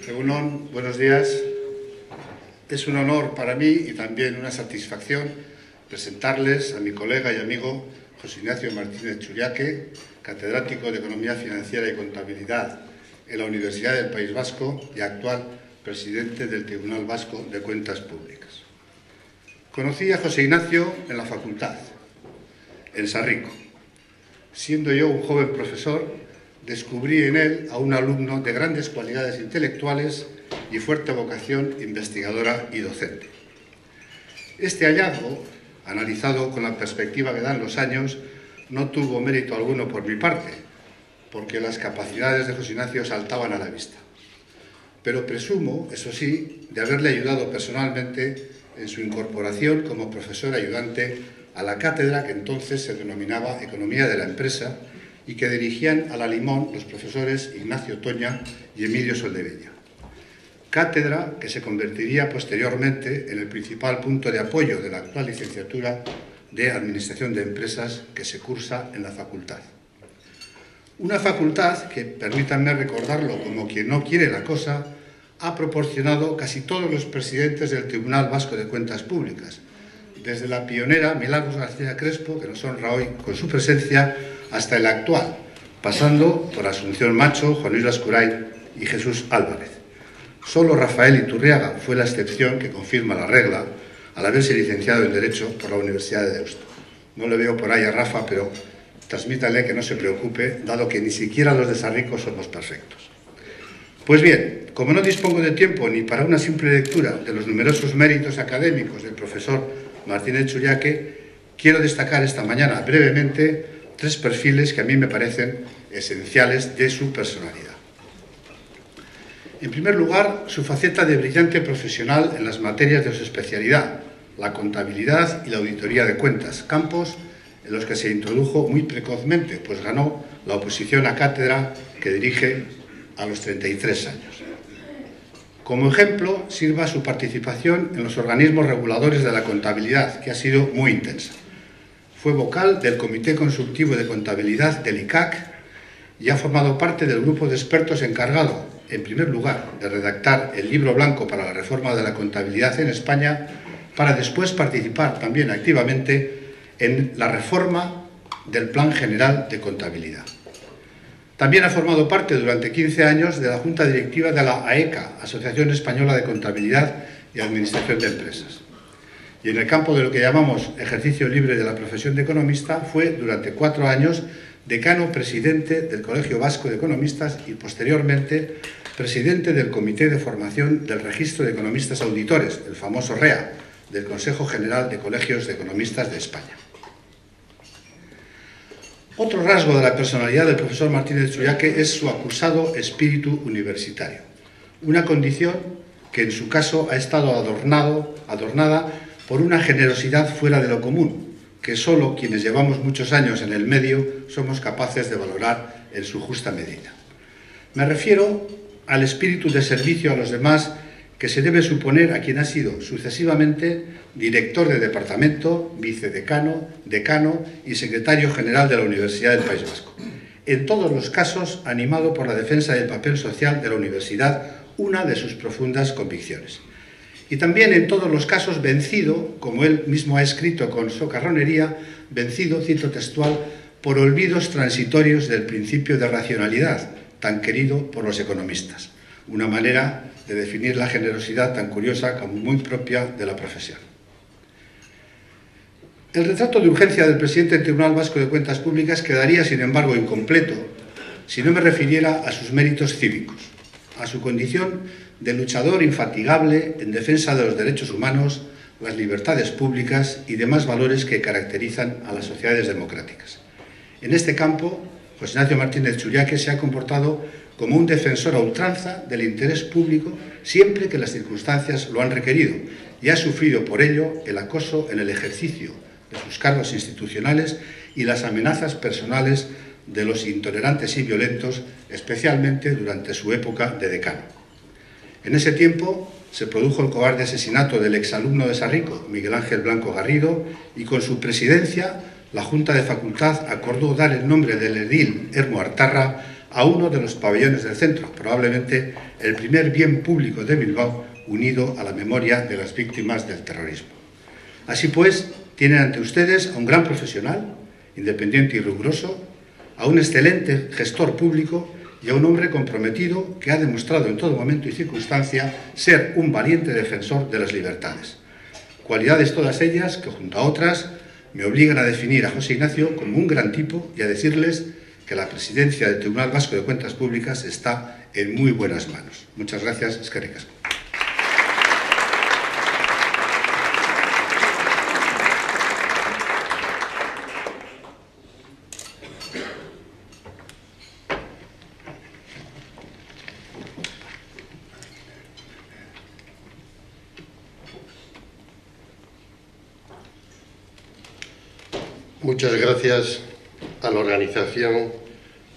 Egunon, buenos días. Es un honor para mí y también una satisfacción presentarles a mi colega y amigo José Ignacio Martínez Churiaque, catedrático de Economía Financiera y Contabilidad en la Universidad del País Vasco y actual presidente del Tribunal Vasco de Cuentas Públicas. Conocí a José Ignacio en la facultad, en Sarrico. Siendo yo un joven profesor, descubrí en él a un alumno de grandes cualidades intelectuales y fuerte vocación investigadora y docente. Este hallazgo, analizado con la perspectiva que dan los años, no tuvo mérito alguno por mi parte, porque las capacidades de José Ignacio saltaban a la vista. Pero presumo, eso sí, de haberle ayudado personalmente en su incorporación como profesor ayudante a la cátedra que entonces se denominaba Economía de la Empresa y que dirigían a la Limón los profesores Ignacio Toña y Emilio Soldeveña. Cátedra que se convertiría posteriormente en el principal punto de apoyo de la actual licenciatura de Administración de Empresas que se cursa en la facultad. Una facultad que, permítanme recordarlo como quien no quiere la cosa, ha proporcionado casi todos los presidentes del Tribunal Vasco de Cuentas Públicas, desde la pionera Milagros García Crespo, que nos honra hoy con su presencia, hasta el actual, pasando por Asunción Macho, Juan Luis Lascuray y Jesús Álvarez. Solo Rafael Iturriaga fue la excepción que confirma la regla al haberse licenciado en Derecho por la Universidad de Deusto. No le veo por ahí a Rafa, pero transmítale que no se preocupe, dado que ni siquiera los de Sarrico somos perfectos. Pues bien, como no dispongo de tiempo ni para una simple lectura de los numerosos méritos académicos del profesor Martínez Churiaque, quiero destacar esta mañana brevemente tres perfiles que a mí me parecen esenciales de su personalidad. En primer lugar, su faceta de brillante profesional en las materias de su especialidad, la contabilidad y la auditoría de cuentas, campos en los que se introdujo muy precozmente, pues ganó la oposición a cátedra que dirige a los 33 años. Como ejemplo, sirva su participación en los organismos reguladores de la contabilidad, que ha sido muy intensa. Fue vocal del Comité Consultivo de Contabilidad del ICAC y ha formado parte del grupo de expertos encargado, en primer lugar, de redactar el libro blanco para la reforma de la contabilidad en España, para después participar también activamente en la reforma del Plan General de Contabilidad. También ha formado parte durante 15 años de la Junta Directiva de la AECA, Asociación Española de Contabilidad y Administración de Empresas. Y en el campo de lo que llamamos ejercicio libre de la profesión de economista, fue durante 4 años decano presidente del Colegio Vasco de Economistas y posteriormente presidente del Comité de Formación del Registro de Economistas Auditores, el famoso REA, del Consejo General de Colegios de Economistas de España. Otro rasgo de la personalidad del profesor Martínez Churiaque es su acusado espíritu universitario, una condición que en su caso ha estado adornada por una generosidad fuera de lo común, que solo quienes llevamos muchos años en el medio somos capaces de valorar en su justa medida. Me refiero al espíritu de servicio a los demás que se debe suponer a quien ha sido sucesivamente director de departamento, vicedecano, decano y secretario general de la Universidad del País Vasco. En todos los casos, animado por la defensa del papel social de la universidad, una de sus profundas convicciones. Y también en todos los casos vencido, como él mismo ha escrito con socarronería, vencido, cito textual, por olvidos transitorios del principio de racionalidad, tan querido por los economistas. Una manera de definir la generosidad tan curiosa como muy propia de la profesión. El retrato de urgencia del presidente del Tribunal Vasco de Cuentas Públicas quedaría, sin embargo, incompleto si no me refiriera a sus méritos cívicos, a su condición de luchador infatigable en defensa de los derechos humanos, las libertades públicas y demás valores que caracterizan a las sociedades democráticas. En este campo, José Ignacio Martínez Churiaque se ha comportado como un defensor a ultranza del interés público siempre que las circunstancias lo han requerido y ha sufrido por ello el acoso en el ejercicio de sus cargos institucionales y las amenazas personales de los intolerantes y violentos, especialmente durante su época de decano. En ese tiempo se produjo el cobarde asesinato del exalumno de Sarrico, Miguel Ángel Blanco Garrido, y con su presidencia la Junta de Facultad acordó dar el nombre del edil Ermo Artarra a uno de los pabellones del centro, probablemente el primer bien público de Bilbao unido a la memoria de las víctimas del terrorismo. Así pues, tienen ante ustedes a un gran profesional, independiente y riguroso, a un excelente gestor público y a un hombre comprometido que ha demostrado en todo momento y circunstancia ser un valiente defensor de las libertades. Cualidades todas ellas que, junto a otras, me obligan a definir a José Ignacio como un gran tipo y a decirles que la presidencia del Tribunal Vasco de Cuentas Públicas está en muy buenas manos. Muchas gracias. Eskerrik asko. Muchas gracias a la organización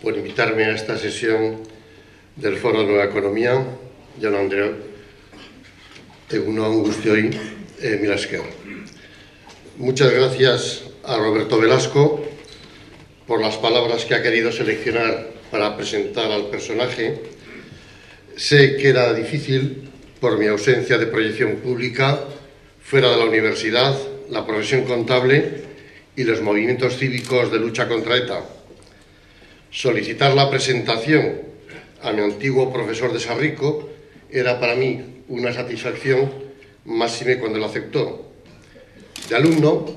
por invitarme a esta sesión del Foro de Nueva Economía. Jaun Andreok, egun on guztioi, mila esker. Muchas gracias a Roberto Velasco por las palabras que ha querido seleccionar para presentar al personaje. Sé que era difícil por mi ausencia de proyección pública fuera de la universidad, la profesión contable y los movimientos cívicos de lucha contra ETA. Solicitar la presentación a mi antiguo profesor de Sarrico era para mí una satisfacción, máxime cuando lo aceptó. De alumno,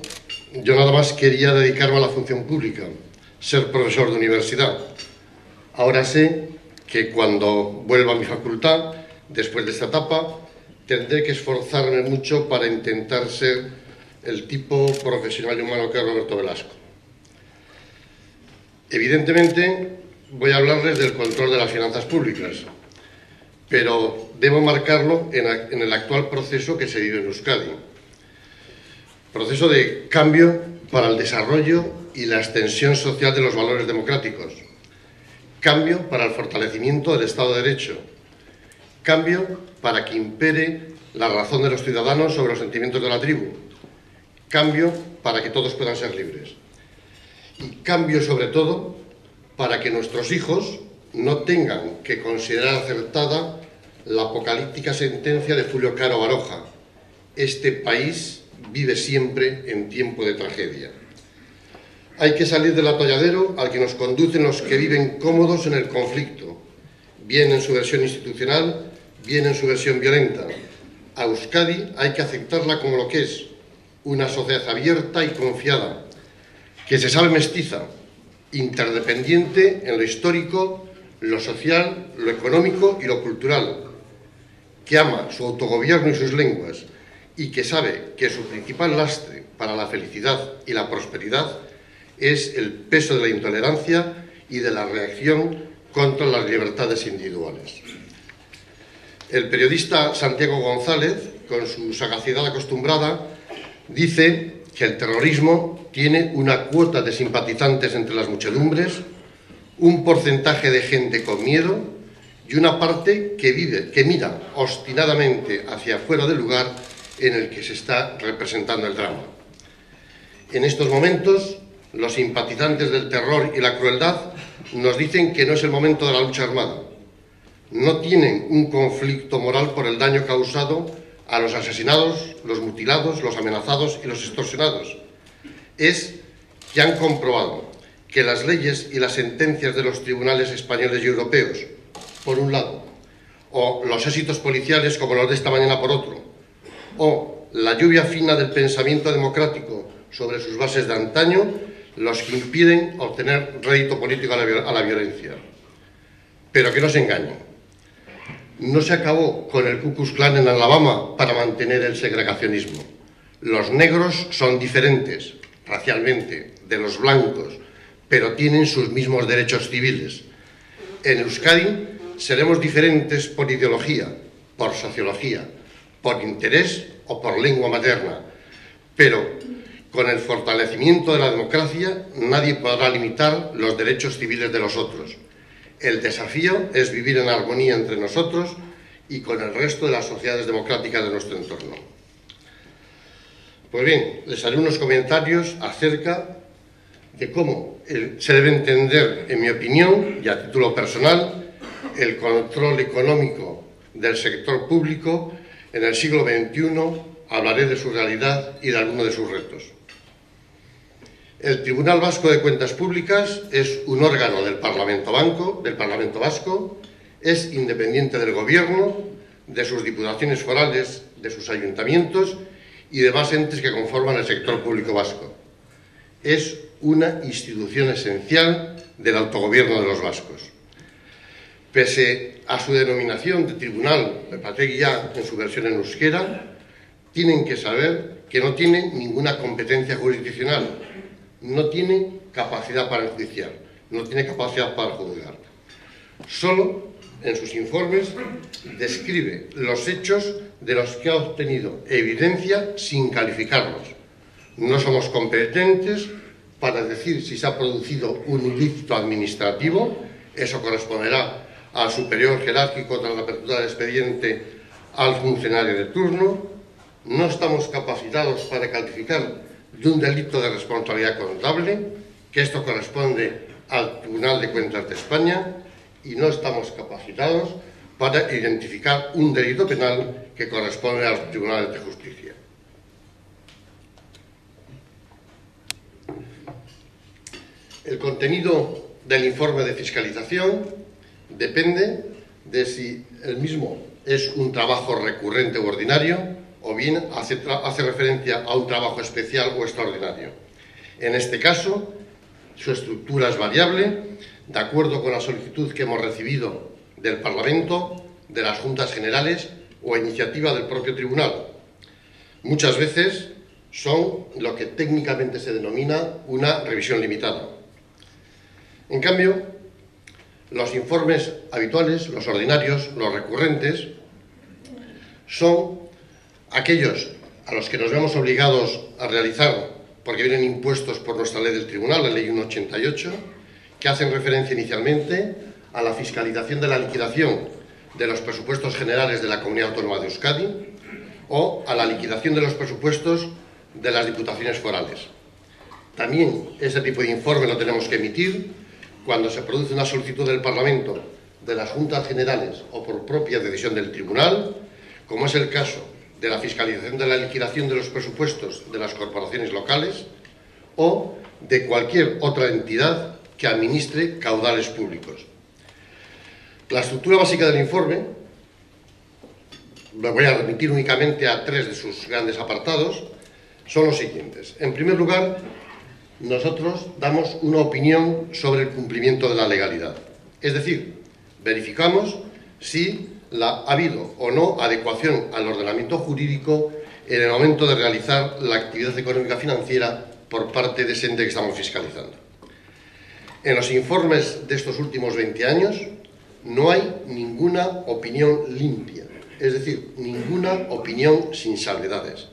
yo nada más quería dedicarme a la función pública, ser profesor de universidad. Ahora sé que cuando vuelva a mi facultad, después de esta etapa, tendré que esforzarme mucho para intentar ser el tipo profesional y humano que es Roberto Velasco. Evidentemente, voy a hablarles del control de las finanzas públicas, pero debo marcarlo en el actual proceso que se vive en Euskadi. Proceso de cambio para el desarrollo y la extensión social de los valores democráticos. Cambio para el fortalecimiento del Estado de Derecho. Cambio para que impere la razón de los ciudadanos sobre los sentimientos de la tribu. Cambio para que todos puedan ser libres. Y cambio, sobre todo, para que nuestros hijos no tengan que considerar acertada la apocalíptica sentencia de Julio Caro Baroja. Este país vive siempre en tiempo de tragedia. Hay que salir del atolladero al que nos conducen los que viven cómodos en el conflicto, bien en su versión institucional, bien en su versión violenta. A Euskadi hay que aceptarla como lo que es, una sociedad abierta y confiada, que se sabe mestiza, interdependiente en lo histórico, lo social, lo económico y lo cultural, que ama su autogobierno y sus lenguas y que sabe que su principal lastre para la felicidad y la prosperidad es el peso de la intolerancia y de la reacción contra las libertades individuales. El periodista Santiago González, con su sagacidad acostumbrada, dice que el terrorismo tiene una cuota de simpatizantes entre las muchedumbres, un porcentaje de gente con miedo y una parte que mira obstinadamente hacia fuera del lugar en el que se está representando el drama. En estos momentos, los simpatizantes del terror y la crueldad nos dicen que no es el momento de la lucha armada. No tienen un conflicto moral por el daño causado a los asesinados, los mutilados, los amenazados y los extorsionados. Es que han comprobado que las leyes y las sentencias de los tribunales españoles y europeos, por un lado, o los éxitos policiales como los de esta mañana por otro, o la lluvia fina del pensamiento democrático sobre sus bases de antaño, los que impiden obtener rédito político a la violencia. Pero que no se engañen. No se acabó con el Ku Klux Klan en Alabama para mantener el segregacionismo. Los negros son diferentes, racialmente, de los blancos, pero tienen sus mismos derechos civiles. En Euskadi seremos diferentes por ideología, por sociología, por interés o por lengua materna, pero con el fortalecimiento de la democracia nadie podrá limitar los derechos civiles de los otros. El desafío es vivir en armonía entre nosotros y con el resto de las sociedades democráticas de nuestro entorno. Pues bien, les haré unos comentarios acerca de cómo se debe entender, en mi opinión, y a título personal, el control económico del sector público en el siglo XXI. Hablaré de su realidad y de algunos de sus retos. El Tribunal Vasco de Cuentas Públicas es un órgano del Parlamento Vasco, es independiente del Gobierno, de sus diputaciones forales, de sus ayuntamientos y demás entes que conforman el sector público vasco. Es una institución esencial del autogobierno de los vascos. Pese a su denominación de tribunal, ya en su versión en euskera, tienen que saber que no tiene ninguna competencia jurisdiccional, no tiene capacidad para enjuiciar, no tiene capacidad para juzgar. Solo en sus informes describe los hechos de los que ha obtenido evidencia sin calificarlos. No somos competentes para decir si se ha producido un ilícito administrativo, eso corresponderá al superior jerárquico tras la apertura del expediente al funcionario de turno. No estamos capacitados para calificar de un delito de responsabilidad contable, que esto corresponde al Tribunal de Cuentas de España, y no estamos capacitados para identificar un delito penal que corresponde a los tribunales de justicia. El contenido del informe de fiscalización depende de si el mismo es un trabajo recurrente u ordinario o bien hace referencia a un trabajo especial o extraordinario. En este caso, su estructura es variable, de acuerdo con la solicitud que hemos recibido del Parlamento, de las Juntas Generales o a iniciativa del propio Tribunal. Muchas veces son lo que técnicamente se denomina una revisión limitada. En cambio, los informes habituales, los ordinarios, los recurrentes, son aquellos a los que nos vemos obligados a realizar porque vienen impuestos por nuestra ley del Tribunal, la Ley 188, que hacen referencia inicialmente a la fiscalización de la liquidación de los presupuestos generales de la Comunidad Autónoma de Euskadi o a la liquidación de los presupuestos de las diputaciones forales. También ese tipo de informe lo tenemos que emitir cuando se produce una solicitud del Parlamento, de las Juntas Generales o por propia decisión del Tribunal, como es el caso de la fiscalización de la liquidación de los presupuestos de las corporaciones locales o de cualquier otra entidad que administre caudales públicos. La estructura básica del informe, me voy a remitir únicamente a tres de sus grandes apartados, son los siguientes. En primer lugar, nosotros damos una opinión sobre el cumplimiento de la legalidad. Es decir, verificamos si ha habido o no adecuación al ordenamiento jurídico en el momento de realizar la actividad económica financiera por parte de ese ente que estamos fiscalizando. En los informes de estos últimos 20 años no hay ninguna opinión limpia, es decir, ninguna opinión sin salvedades.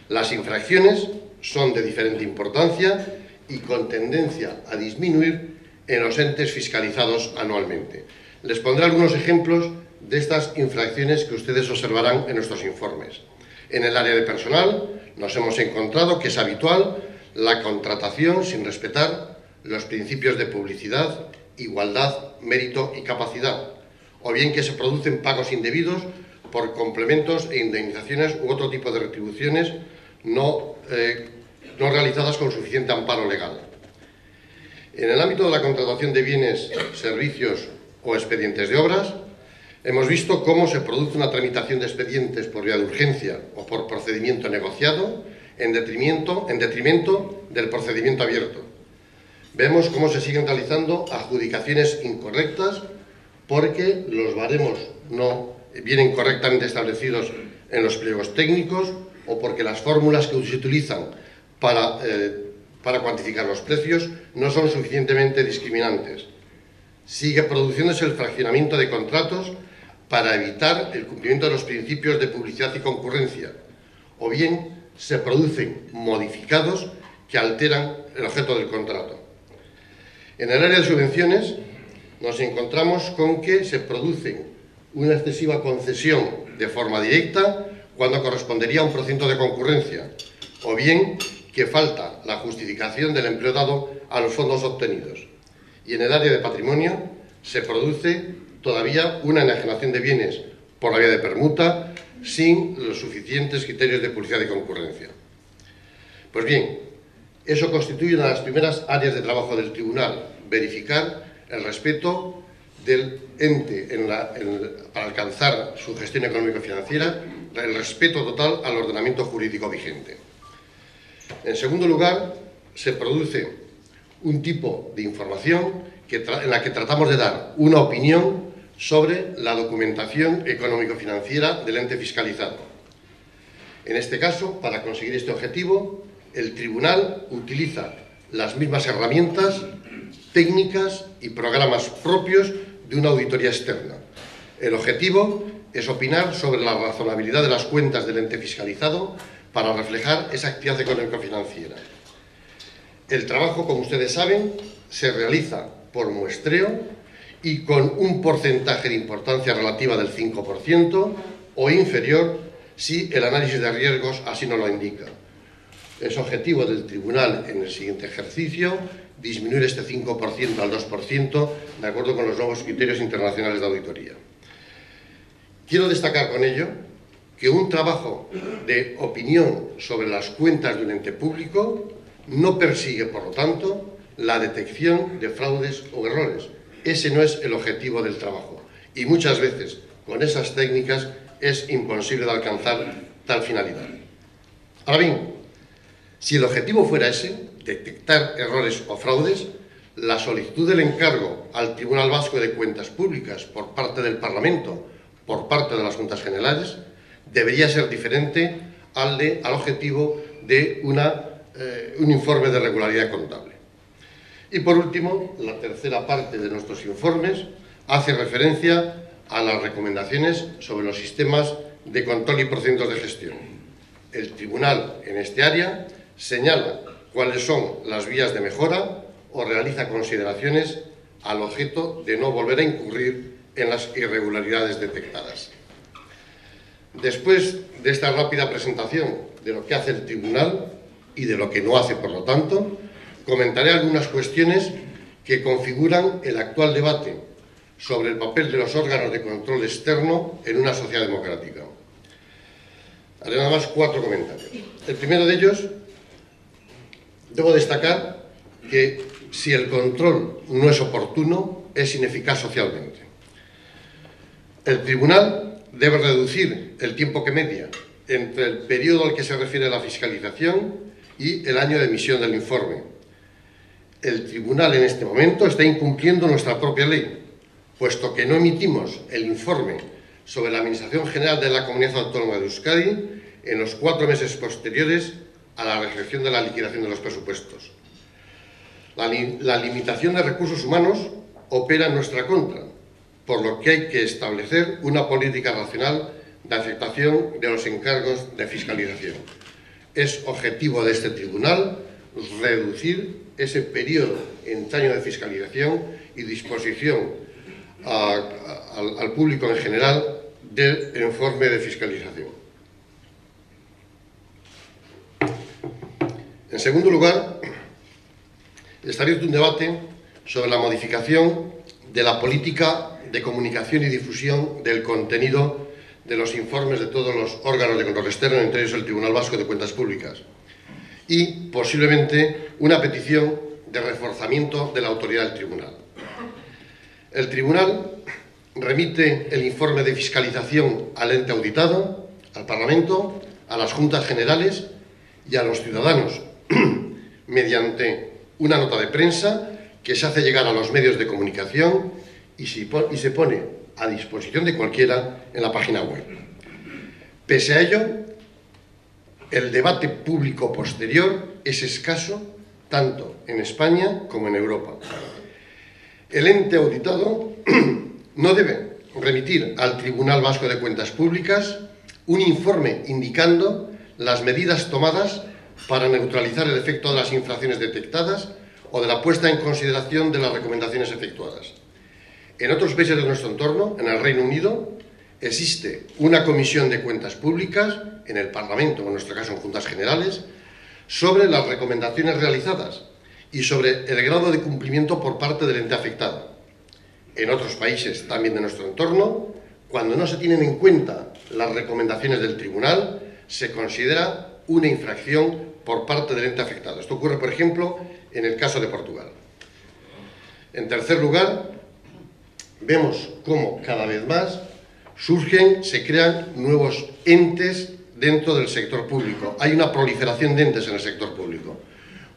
Las infracciones son de diferente importancia y con tendencia a disminuir en los entes fiscalizados anualmente. Les pondré algunos ejemplos de estas infracciones que ustedes observarán en nuestros informes. En el área de personal nos hemos encontrado que es habitual la contratación sin respetar los principios de publicidad, igualdad, mérito y capacidad, o bien que se producen pagos indebidos por complementos e indemnizaciones u otro tipo de retribuciones no realizadas con suficiente amparo legal. En el ámbito de la contratación de bienes, servicios o expedientes de obras, hemos visto cómo se produce una tramitación de expedientes por vía de urgencia o por procedimiento negociado en detrimento del procedimiento abierto. Vemos cómo se siguen realizando adjudicaciones incorrectas porque los baremos no vienen correctamente establecidos en los pliegos técnicos o porque las fórmulas que se utilizan para cuantificar los precios no son suficientemente discriminantes. Sigue produciéndose el fraccionamiento de contratos para evitar el cumplimiento de los principios de publicidad y concurrencia, o bien se producen modificados que alteran el objeto del contrato. En el área de subvenciones nos encontramos con que se produce una excesiva concesión de forma directa cuando correspondería a un procedimiento de concurrencia, o bien que falta la justificación del empleo dado a los fondos obtenidos. Y en el área de patrimonio se produce todavía una enajenación de bienes por la vía de permuta sin los suficientes criterios de publicidad y concurrencia. Pues bien, eso constituye una de las primeras áreas de trabajo del Tribunal, verificar el respeto del ente para alcanzar su gestión económico-financiera, el respeto total al ordenamiento jurídico vigente. En segundo lugar, se produce un tipo de información en la que tratamos de dar una opinión sobre la documentación económico-financiera del ente fiscalizado. En este caso, para conseguir este objetivo, el Tribunal utiliza las mismas herramientas, técnicas y programas propios de una auditoría externa. El objetivo es opinar sobre la razonabilidad de las cuentas del ente fiscalizado para reflejar esa actividad económico-financiera. El trabajo, como ustedes saben, se realiza por muestreo y con un porcentaje de importancia relativa del 5% o inferior si el análisis de riesgos así nos lo indica. Es objetivo del Tribunal en el siguiente ejercicio disminuir este 5% al 2% de acuerdo con los nuevos criterios internacionales de auditoría. Quiero destacar con ello que un trabajo de opinión sobre las cuentas de un ente público no persigue, por lo tanto, la detección de fraudes o errores. Ese no es el objetivo del trabajo y muchas veces con esas técnicas es imposible de alcanzar tal finalidad. Ahora bien, si el objetivo fuera ese, detectar errores o fraudes, la solicitud del encargo al Tribunal Vasco de Cuentas Públicas por parte del Parlamento, por parte de las Juntas Generales, debería ser diferente al objetivo de un informe de regularidad contable. Y por último, la tercera parte de nuestros informes hace referencia a las recomendaciones sobre los sistemas de control y procedimientos de gestión. El Tribunal, en este área, señala cuáles son las vías de mejora o realiza consideraciones al objeto de no volver a incurrir en las irregularidades detectadas. Después de esta rápida presentación de lo que hace el Tribunal y de lo que no hace, por lo tanto, comentaré algunas cuestiones que configuran el actual debate sobre el papel de los órganos de control externo en una sociedad democrática. Haré nada más 4 comentarios. El primero de ellos, debo destacar que si el control no es oportuno, es ineficaz socialmente. El Tribunal debe reducir el tiempo que media entre el periodo al que se refiere la fiscalización y el año de emisión del informe. El Tribunal en este momento está incumpliendo nuestra propia ley, puesto que no emitimos el informe sobre la Administración General de la Comunidad Autónoma de Euskadi en los 4 meses posteriores a la recepción de la liquidación de los presupuestos. La limitación de recursos humanos opera en nuestra contra, por lo que hay que establecer una política racional de aceptación de los encargos de fiscalización. Es objetivo de este Tribunal reducir ese periodo entre año de fiscalización y disposición al público en general del informe de fiscalización. En segundo lugar, está abierto un debate sobre la modificación de la política de comunicación y difusión del contenido de los informes de todos los órganos de control externo, entre ellos el Tribunal Vasco de Cuentas Públicas, y posiblemente una petición de reforzamiento de la autoridad del Tribunal. El Tribunal remite el informe de fiscalización al ente auditado, al Parlamento, a las Juntas Generales y a los ciudadanos mediante una nota de prensa que se hace llegar a los medios de comunicación y se pone a disposición de cualquiera en la página web. Pese a ello, el debate público posterior es escaso tanto en España como en Europa. El ente auditado no debe remitir al Tribunal Vasco de Cuentas Públicas un informe indicando las medidas tomadas para neutralizar el efecto de las infracciones detectadas o de la puesta en consideración de las recomendaciones efectuadas. En otros países de nuestro entorno, en el Reino Unido, existe una comisión de cuentas públicas, en el Parlamento, en nuestro caso en Juntas Generales, sobre las recomendaciones realizadas y sobre el grado de cumplimiento por parte del ente afectado. En otros países, también de nuestro entorno, cuando no se tienen en cuenta las recomendaciones del tribunal, se considera una infracción por parte del ente afectado. Esto ocurre, por ejemplo, en el caso de Portugal. En tercer lugar, vemos cómo cada vez más se crean nuevos entes dentro del sector público. Hay una proliferación de entes en el sector público.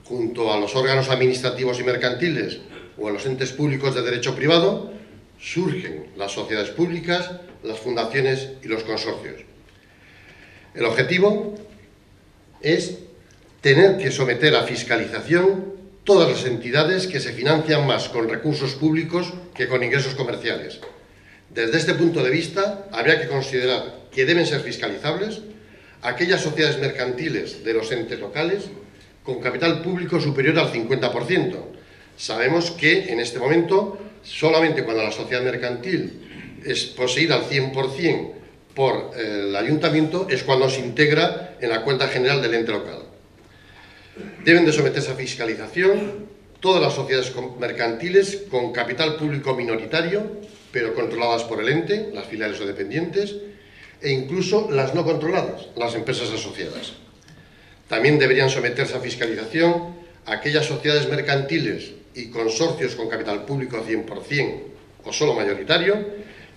Junto a los órganos administrativos y mercantiles o a los entes públicos de derecho privado, surgen las sociedades públicas, las fundaciones y los consorcios. El objetivo es tener que someter a fiscalización todas las entidades que se financian más con recursos públicos que con ingresos comerciales. Desde este punto de vista, habría que considerar que deben ser fiscalizables aquellas sociedades mercantiles de los entes locales con capital público superior al 50%. Sabemos que en este momento, solamente cuando la sociedad mercantil es poseída al 100% por el ayuntamiento, es cuando se integra en la cuenta general del ente local. Deben de someterse a fiscalización todas las sociedades mercantiles con capital público minoritario, pero controladas por el ente, las filiales o dependientes, e incluso las no controladas, las empresas asociadas. También deberían someterse a fiscalización aquellas sociedades mercantiles y consorcios con capital público 100% o solo mayoritario,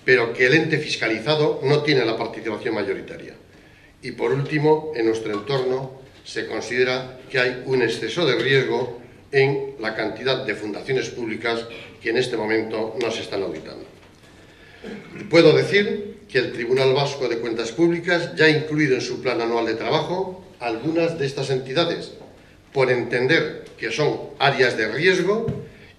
pero que el ente fiscalizado no tiene la participación mayoritaria. Y por último, en nuestro entorno se considera que hay un exceso de riesgo en la cantidad de fundaciones públicas que en este momento no se están auditando. Puedo decir que el Tribunal Vasco de Cuentas Públicas ya ha incluido en su plan anual de trabajo algunas de estas entidades, por entender que son áreas de riesgo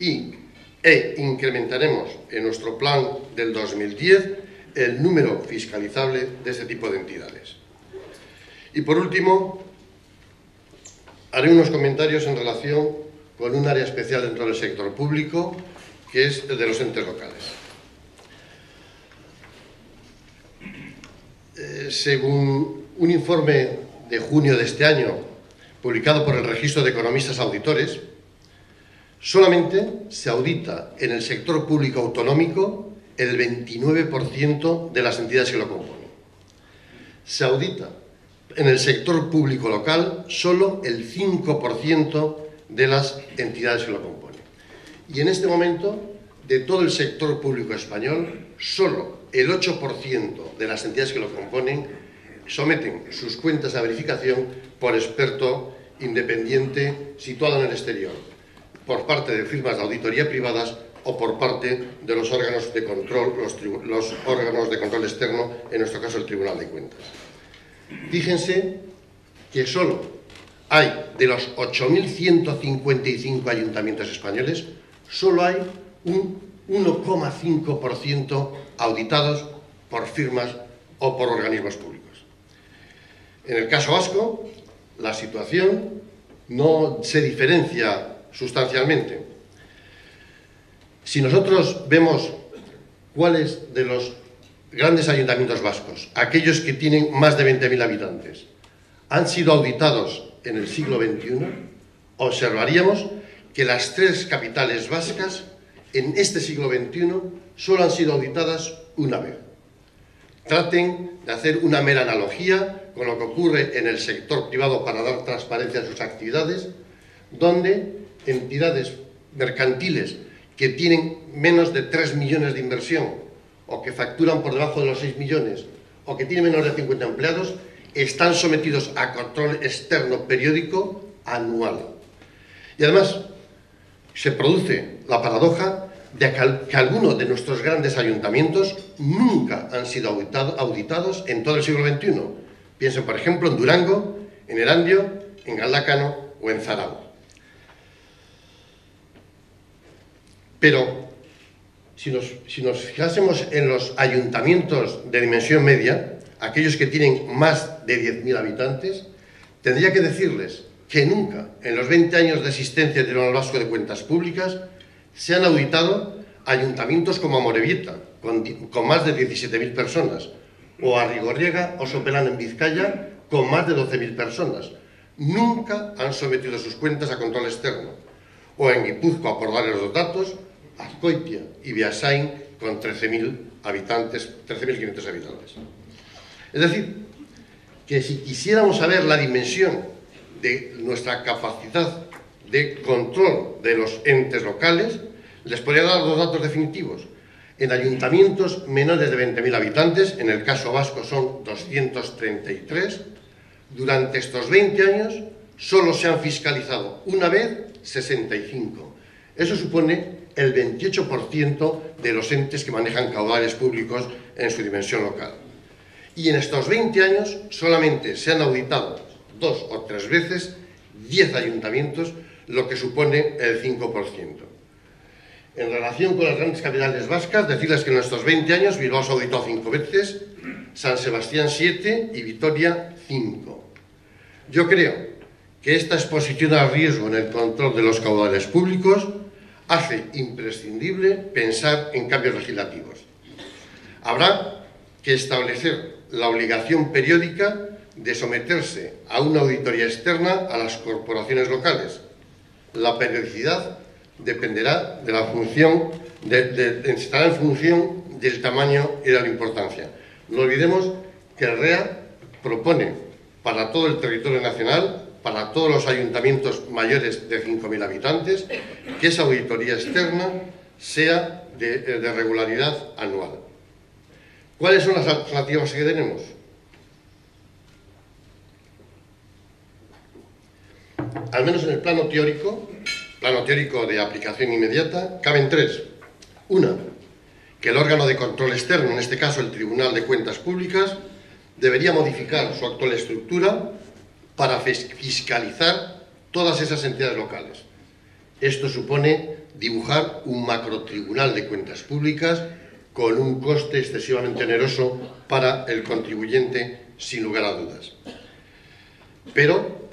e incrementaremos en nuestro plan del 2010 el número fiscalizable de este tipo de entidades. Y por último, haré unos comentarios en relación con un área especial dentro del sector público, que es el de los entes locales. Según un informe de junio de este año, publicado por el Registro de Economistas Auditores, solamente se audita en el sector público autonómico el 29% de las entidades que lo componen. Se audita en el sector público local solo el 5% de las entidades que lo componen. Y en este momento, de todo el sector público español, solo el 8% de las entidades que lo componen someten sus cuentas a verificación por experto independiente situado en el exterior, por parte de firmas de auditoría privadas o por parte de los órganos de control, los órganos de control externo, en nuestro caso el Tribunal de Cuentas. Fíjense que solo hay, de los 8.155 ayuntamientos españoles, solo hay un 1,5% auditados por firmas o por organismos públicos. En el caso vasco, la situación no se diferencia sustancialmente. Si nosotros vemos cuáles de los grandes ayuntamientos vascos, aquellos que tienen más de 20.000 habitantes, han sido auditados en el siglo XXI, observaríamos que las 3 capitales vascas en este siglo XXI solo han sido auditadas una vez. Traten de hacer una mera analogía con lo que ocurre en el sector privado para dar transparencia a sus actividades, donde entidades mercantiles que tienen menos de 3 millones de inversión o que facturan por debajo de los 6 millones o que tienen menos de 50 empleados están sometidos a control externo periódico anual. Y además se produce la paradoja de que algunos de nuestros grandes ayuntamientos nunca han sido auditados en todo el siglo XXI. Piensen, por ejemplo, en Durango, en Erandio, en Galdácano o en Zaragoza. Pero si nos fijásemos en los ayuntamientos de dimensión media, aquellos que tienen más de 10.000 habitantes, tendría que decirles que nunca, en los 20 años de existencia del Tribunal Vasco de Cuentas Públicas, se han auditado ayuntamientos como Amorebieta, con más de 17.000 personas, o Arrigorriaga o Sopelana en Vizcaya, con más de 12.000 personas. nunca han sometido sus cuentas a control externo, o en Guipúzcoa, por darles los datos, Azcoitia y Beasain con 13.000 habitantes, 13.500 habitantes. Es decir, que si quisiéramos saber la dimensión de nuestra capacidad de control de los entes locales, les podría dar dos datos definitivos. En ayuntamientos menores de 20.000 habitantes, en el caso vasco son 233, durante estos 20 años solo se han fiscalizado una vez 65. Eso supone el 28% de los entes que manejan caudales públicos en su dimensión local. Y en estos 20 años solamente se han auditado 2 o 3 veces 10 ayuntamientos, lo que supone el 5%. En relación con las grandes capitales vascas, decirles que en estos 20 años Bilbao se auditó 5 veces, San Sebastián 7 y Vitoria 5. Yo creo que esta exposición al riesgo en el control de los caudales públicos hace imprescindible pensar en cambios legislativos. Habrá que establecer la obligación periódica de someterse a una auditoría externa a las corporaciones locales. La periodicidad dependerá de la función, estará en función del tamaño y de la importancia. No olvidemos que el REA propone para todo el territorio nacional, para todos los ayuntamientos mayores de 5.000 habitantes, que esa auditoría externa sea de regularidad anual. ¿Cuáles son las alternativas que tenemos? Al menos en el plano teórico de aplicación inmediata, caben 3. Una, que el órgano de control externo, en este caso el Tribunal de Cuentas Públicas, debería modificar su actual estructura para fiscalizar todas esas entidades locales. Esto supone dibujar un macrotribunal de cuentas públicas con un coste excesivamente oneroso para el contribuyente, sin lugar a dudas. Pero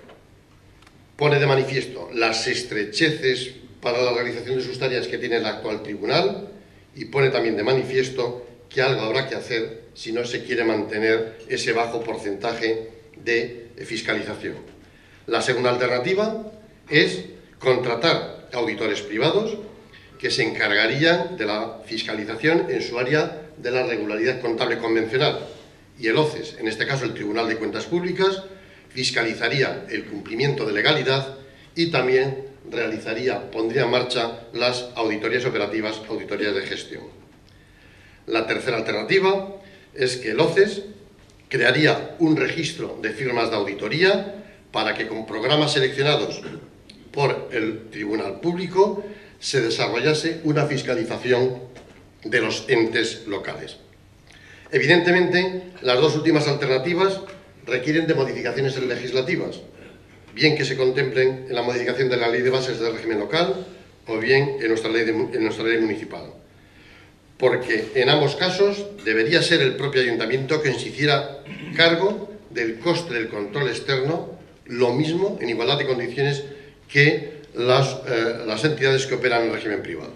pone de manifiesto las estrecheces para la realización de sus tareas que tiene el actual tribunal y pone también de manifiesto que algo habrá que hacer si no se quiere mantener ese bajo porcentaje de fiscalización. La segunda alternativa es contratar auditores privados que se encargarían de la fiscalización en su área de la regularidad contable convencional, y el OCES, en este caso el Tribunal de Cuentas Públicas, fiscalizaría el cumplimiento de legalidad y también pondría en marcha las auditorías operativas, auditorías de gestión. La tercera alternativa es que el OCES crearía un registro de firmas de auditoría para que con programas seleccionados por el Tribunal Público se desarrollase una fiscalización de los entes locales. Evidentemente, las dos últimas alternativas requieren de modificaciones legislativas, bien que se contemplen en la modificación de la Ley de Bases del Régimen Local o bien en nuestra ley municipal. Porque en ambos casos debería ser el propio ayuntamiento quien se hiciera cargo del coste del control externo, lo mismo, en igualdad de condiciones, que las entidades que operan en el régimen privado.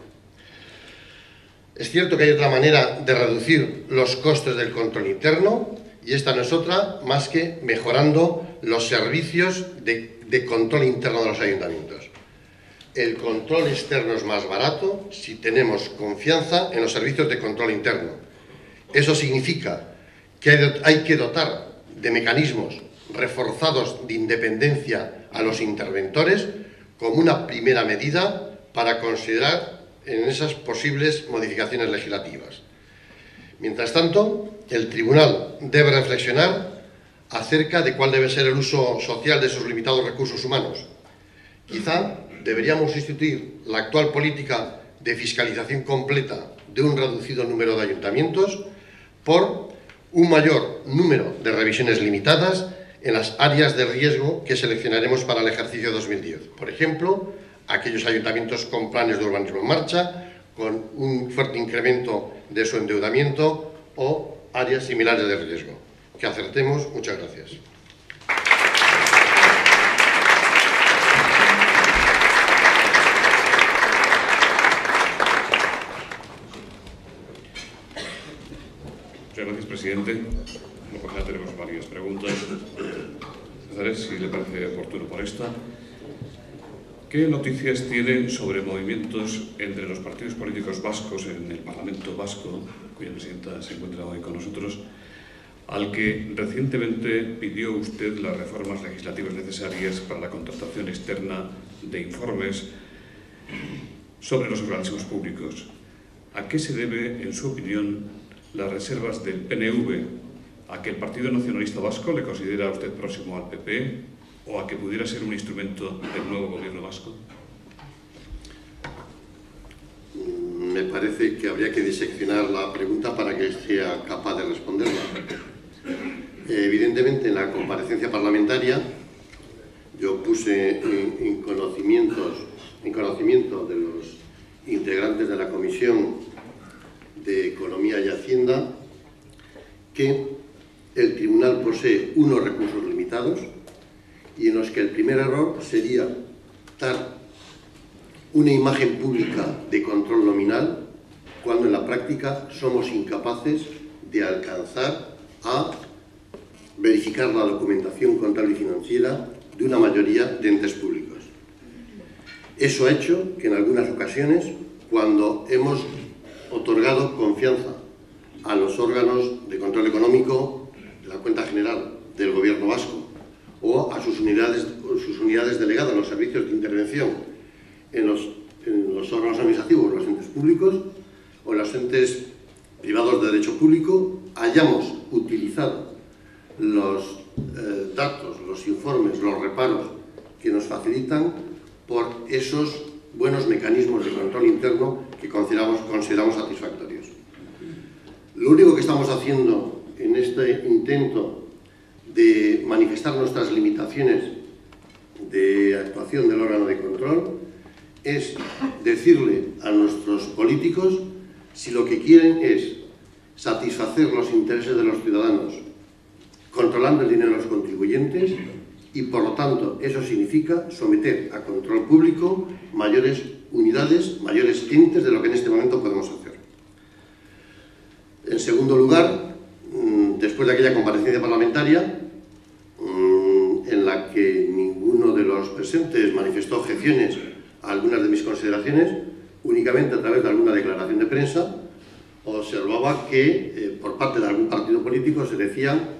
Es cierto que hay otra manera de reducir los costes del control interno, y esta no es otra más que mejorando los servicios de control interno de los ayuntamientos. El control externo es más barato si tenemos confianza en los servicios de control interno. Eso significa que hay que dotar de mecanismos reforzados de independencia a los interventores como una primera medida para considerar en esas posibles modificaciones legislativas. Mientras tanto, el Tribunal debe reflexionar acerca de cuál debe ser el uso social de esos limitados recursos humanos. Quizá deberíamos instituir la actual política de fiscalización completa de un reducido número de ayuntamientos por un mayor número de revisiones limitadas en las áreas de riesgo que seleccionaremos para el ejercicio 2010. Por ejemplo, aquellos ayuntamientos con planes de urbanismo en marcha, con un fuerte incremento de su endeudamiento o áreas similares de riesgo. Que acertemos. Muchas gracias. Muchas gracias, presidente. Como ya tenemos varias preguntas. empezaré, si le parece oportuno, por esta. ¿Qué noticias tienen sobre movimientos entre los partidos políticos vascos en el Parlamento Vasco, cuya presidenta se encuentra hoy con nosotros, al que recientemente pidió usted las reformas legislativas necesarias para la contratación externa de informes sobre los organismos públicos? ¿A qué se debe, en su opinión, las reservas del PNV? ¿A que el Partido Nacionalista Vasco le considera a usted próximo al PP o a que pudiera ser un instrumento del nuevo gobierno vasco? Me parece que habría que diseccionar la pregunta para que sea capaz de responderla. Evidentemente, en la comparecencia parlamentaria yo puse en conocimiento de los integrantes de la Comisión de Economía y Hacienda que el Tribunal posee unos recursos limitados y en los que el primer error sería dar una imagen pública de control nominal cuando en la práctica somos incapaces de alcanzar a verificar la documentación contable y financiera de una mayoría de entes públicos. Eso ha hecho que en algunas ocasiones, cuando hemos otorgado confianza a los órganos de control económico de la cuenta general del Gobierno vasco o a sus unidades delegadas, los servicios de intervención en los órganos administrativos, los entes públicos o los entes privados de derecho público, hayamos utilizado los datos, los informes, los reparos que nos facilitan por esos buenos mecanismos de control interno que consideramos satisfactorios. Lo único que estamos haciendo en este intento de manifestar nuestras limitaciones de actuación del órgano de control es decirle a nuestros políticos si lo que quieren es satisfacer los intereses de los ciudadanos controlando el dinero de los contribuyentes y, por lo tanto, eso significa someter a control público mayores unidades, mayores entes de lo que en este momento podemos hacer. En segundo lugar, después de aquella comparecencia parlamentaria, en la que ninguno de los presentes manifestó objeciones a algunas de mis consideraciones, únicamente a través de alguna declaración de prensa, observaba que por parte de algún partido político se decía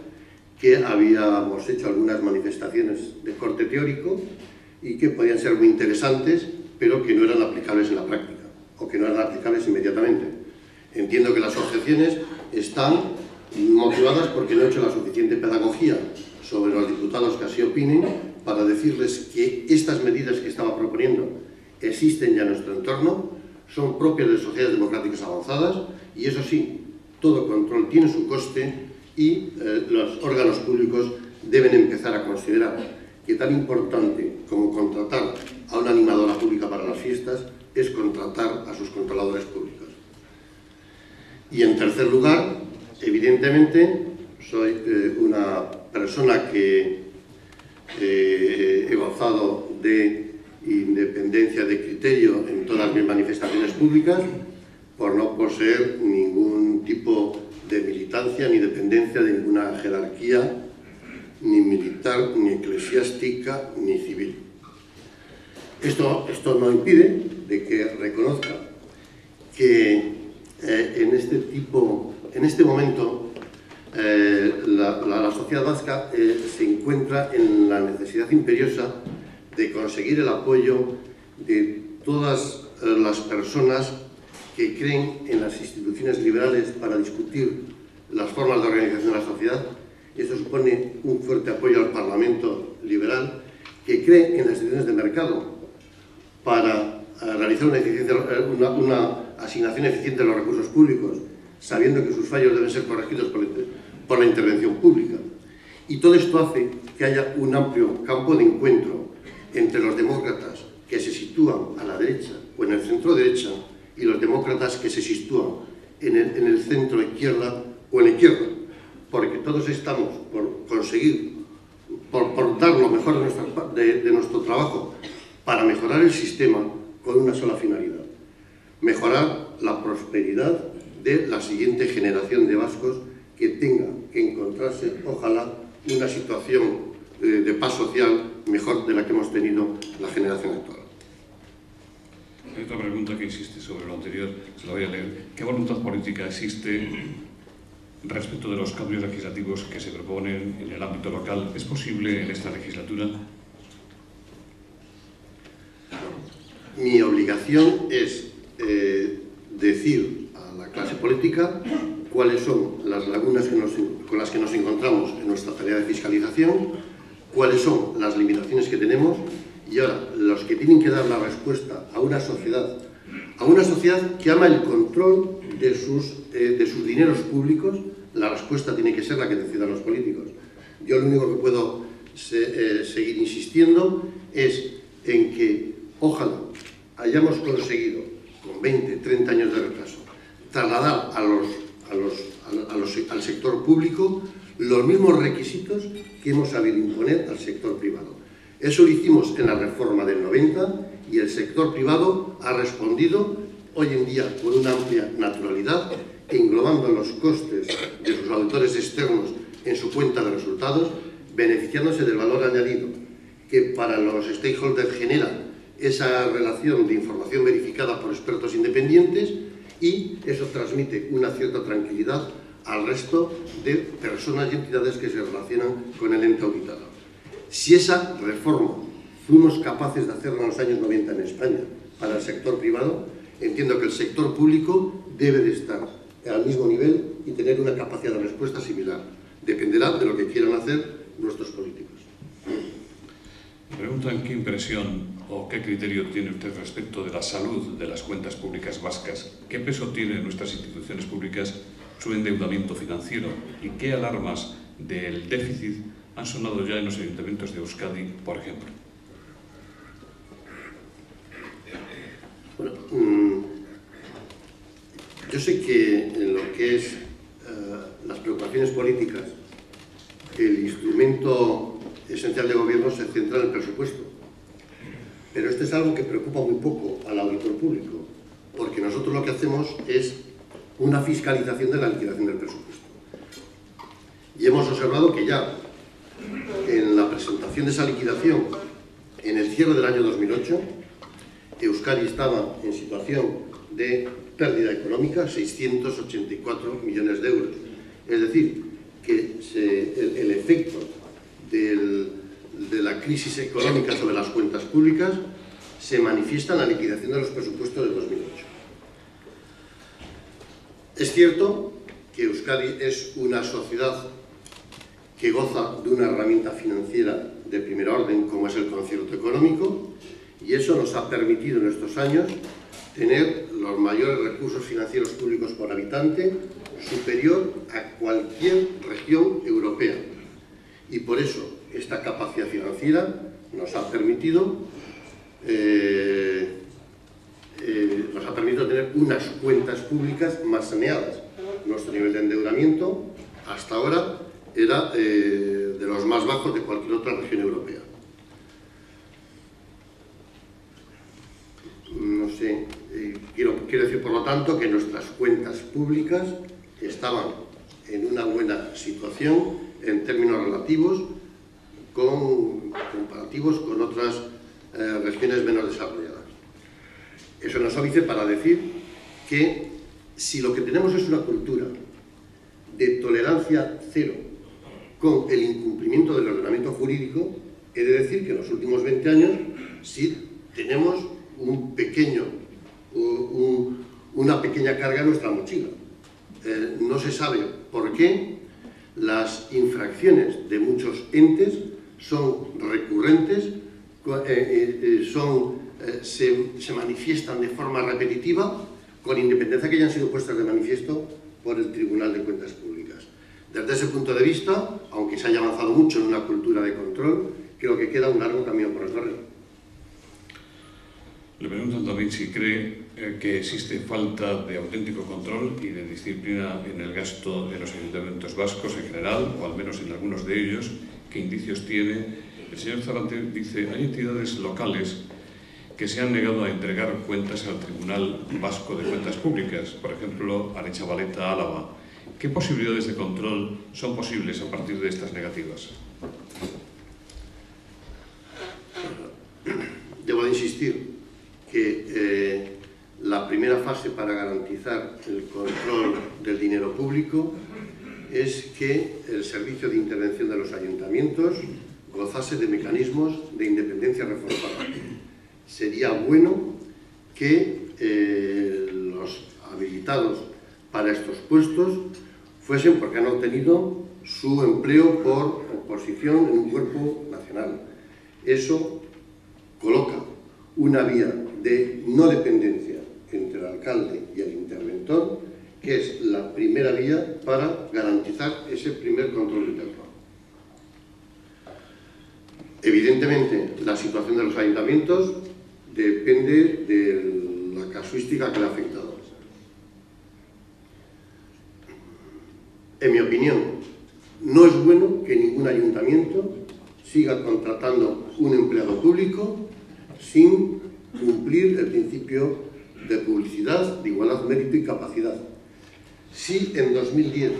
que habíamos hecho algunas manifestaciones de corte teórico y que podían ser muy interesantes, pero que no eran aplicables en la práctica, o que no eran aplicables inmediatamente. Entiendo que las objeciones están motivadas porque no he hecho la suficiente pedagogía sobre los diputados que así opinen para decirles que estas medidas que estaba proponiendo existen ya en nuestro entorno, son propias de sociedades democráticas avanzadas y, eso sí, todo control tiene su coste y los órganos públicos deben empezar a considerar que tan importante como contratar a una animadora pública para las fiestas es contratar a sus controladores públicos. Y en tercer lugar, evidentemente, soy una persona que he gozado de independencia de criterio en todas mis manifestaciones públicas por no poseer ningún tipo de militancia ni dependencia de ninguna jerarquía, ni militar, ni eclesiástica, ni civil. Esto no impide de que reconozca que en este momento la sociedad vasca se encuentra en la necesidad imperiosa de conseguir el apoyo de todas las personas que creen en las instituciones liberales para discutir las formas de organización de la sociedad. Eso supone un fuerte apoyo al Parlamento liberal que cree en las instituciones de mercado para realizar una asignación eficiente de los recursos públicos, sabiendo que sus fallos deben ser corregidos por la intervención pública. Y todo esto hace que haya un amplio campo de encuentro entre los demócratas que se sitúan a la derecha o en el centro derecha y los demócratas que se sitúan en el centro izquierda o en la izquierda, porque todos estamos por conseguir, por dar lo mejor de nuestro trabajo para mejorar el sistema con una sola finalidad: mejorar la prosperidad de la siguiente generación de vascos que tenga que encontrarse, ojalá, una situación de paz social mejor de la que hemos tenido la generación actual. Hay otra pregunta que insiste sobre lo anterior, se la voy a leer. ¿Qué voluntad política existe respecto de los cambios legislativos que se proponen en el ámbito local? ¿Es posible en esta legislatura? Mi obligación es decir a la clase política cuáles son las lagunas con las que nos encontramos en nuestra tarea de fiscalización, cuáles son las limitaciones que tenemos, y ahora los que tienen que dar la respuesta a una sociedad que ama el control de sus dineros públicos, la respuesta tiene que ser la que decidan los políticos. Yo lo único que puedo seguir insistiendo es en que ojalá hayamos conseguido, con 20, 30 años de retraso, trasladar al sector público los mismos requisitos que hemos sabido imponer al sector privado. Eso lo hicimos en la reforma del 90 y el sector privado ha respondido hoy en día con una amplia naturalidad, englobando los costes de sus auditores externos en su cuenta de resultados, beneficiándose del valor añadido que para los stakeholders genera esa relación de información verificada por expertos independientes, y eso transmite una cierta tranquilidad al resto de personas y entidades que se relacionan con el ente auditado. Si esa reforma fuimos capaces de hacerla en los años 90 en España para el sector privado, entiendo que el sector público debe de estar al mismo nivel y tener una capacidad de respuesta similar. Dependerá de lo que quieran hacer nuestros políticos. Me preguntan qué impresión o qué criterio tiene usted respecto de la salud de las cuentas públicas vascas. ¿Qué peso tiene en nuestras instituciones públicas su endeudamiento financiero? ¿Y qué alarmas del déficit han sonado ya en los ayuntamientos de Euskadi, por ejemplo? Bueno, yo sé que en lo que es las preocupaciones políticas, el instrumento esencial de gobierno se centra en el presupuesto. Pero esto es algo que preocupa muy poco al auditor público, porque nosotros lo que hacemos es una fiscalización de la liquidación del presupuesto. Y hemos observado que ya en la presentación de esa liquidación, en el cierre del año 2008, Euskadi estaba en situación de pérdida económica, 684 millones de euros. Es decir, que el efecto de la crisis económica sobre las cuentas públicas se manifiesta en la liquidación de los presupuestos de 2008. Es cierto que Euskadi es una sociedad que goza de una herramienta financiera de primer orden como es el concierto económico, y eso nos ha permitido en estos años tener los mayores recursos financieros públicos por habitante, superior a cualquier región europea. Y por eso esta capacidad financiera nos ha permitido tener unas cuentas públicas más saneadas. Nuestro nivel de endeudamiento hasta ahora era de los más bajos de cualquier otra región europea. No sé, quiero decir por lo tanto que nuestras cuentas públicas estaban en una buena situación en términos relativos, comparativos con otras regiones menos desarrolladas. Eso nos avise para decir que si lo que tenemos es una cultura de tolerancia cero con el incumplimiento del ordenamiento jurídico, he de decir que en los últimos 20 años sí tenemos una pequeña carga en nuestra mochila. No se sabe por qué las infracciones de muchos entes son recurrentes, se manifiestan de forma repetitiva, con independencia que hayan sido puestas de manifiesto por el Tribunal de Cuentas Públicas. Desde ese punto de vista, aunque se haya avanzado mucho en una cultura de control, creo que queda un largo camino por recorrer. Le preguntan también si cree que existe falta de auténtico control y de disciplina en el gasto de los ayuntamientos vascos en general, o al menos en algunos de ellos. ¿Qué indicios tiene? El señor Zarate dice, hay entidades locales que se han negado a entregar cuentas al Tribunal Vasco de Cuentas Públicas, por ejemplo, Aretxabaleta, Álava. ¿Qué posibilidades de control son posibles a partir de estas negativas? la primera fase para garantizar el control del dinero público es que el servicio de intervención de los ayuntamientos gozase de mecanismos de independencia reforzada. Sería bueno que los habilitados para estos puestos fuesen porque han obtenido su empleo por oposición en un cuerpo nacional. Eso coloca una vía de no dependencia entre el alcalde y el interventor, que es la primera vía para garantizar ese primer control interno. Evidentemente, la situación de los ayuntamientos depende de la casuística que le ha afectado. En mi opinión, no es bueno que ningún ayuntamiento siga contratando un empleado público sin cumplir el principio de publicidad, de igualdad, mérito y capacidad. Si en 2010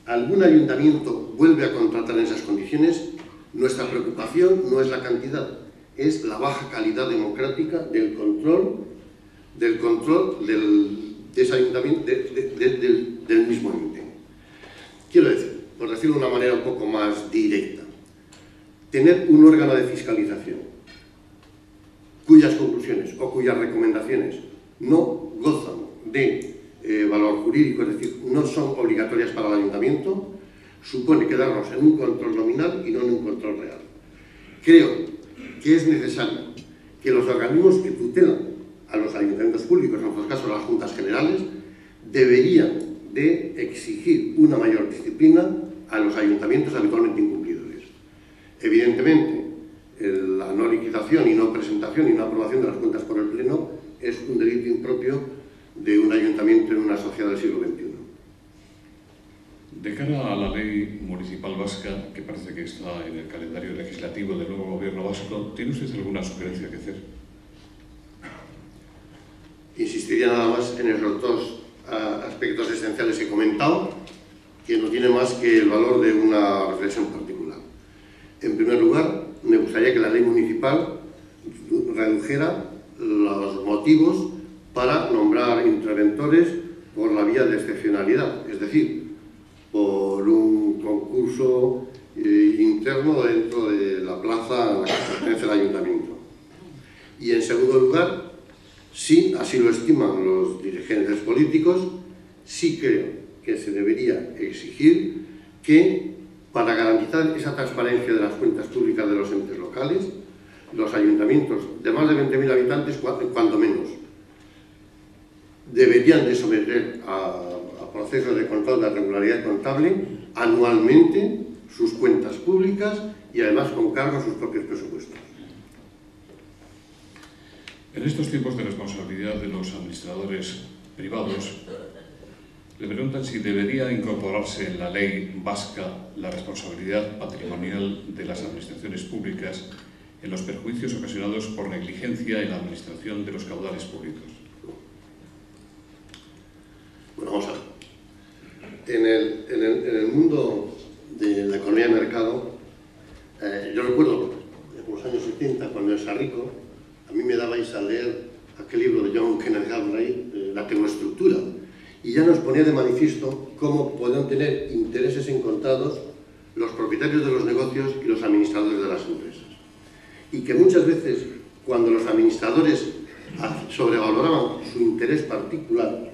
algún ayuntamiento vuelve a contratar en esas condiciones, nuestra preocupación no es la cantidad, es la baja calidad democrática del control de ese ayuntamiento, del mismo ente. Quiero decir, por decirlo de una manera un poco más directa, tener un órgano de fiscalización cuyas conclusiones o cuyas recomendaciones no gozan de valor jurídico, es decir, no son obligatorias para el ayuntamiento, supone quedarnos en un control nominal y no en un control real. Creo que es necesario que los organismos que tutelan a los ayuntamientos públicos, en nuestro caso las juntas generales, deberían de exigir una mayor disciplina a los ayuntamientos habitualmente incumplidores. Evidentemente, la no liquidación y no presentación y no aprobación de las cuentas por el Pleno es un delito impropio de un ayuntamiento en una sociedad del siglo XXI. De cara a la ley municipal vasca, que parece que está en el calendario legislativo del nuevo gobierno vasco, ¿tiene usted alguna sugerencia que hacer? Insistiría nada más en esos dos aspectos esenciales que he comentado, que no tienen más que el valor de una reflexión particular. En primer lugar, me gustaría que la ley municipal redujera los motivos para nombrar interventores por la vía de excepcionalidad, es decir, por un concurso interno dentro de la plaza a la que pertenece el ayuntamiento. Y en segundo lugar, si así lo estiman los dirigentes políticos, sí creo que se debería exigir que, para garantizar esa transparencia de las cuentas públicas de los entes locales, los ayuntamientos de más de 20.000 habitantes, cuando menos, deberían de someter a procesos de control de regularidad contable anualmente sus cuentas públicas y además con cargo a sus propios presupuestos. En estos tiempos de responsabilidad de los administradores privados, le preguntan si debería incorporarse en la ley vasca la responsabilidad patrimonial de las administraciones públicas en los perjuicios ocasionados por negligencia en la administración de los caudales públicos. Bueno, vamos a ver. En el mundo de la economía de mercado, yo recuerdo en los años 70, cuando era rico, a mí me dabais a leer aquel libro de John Kenneth Galbraith, La tecnoestructura, y ya nos ponía de manifiesto cómo pueden tener intereses encontrados los propietarios de los negocios y los administradores de las empresas. Y que muchas veces, cuando los administradores sobrevaloraban su interés particular,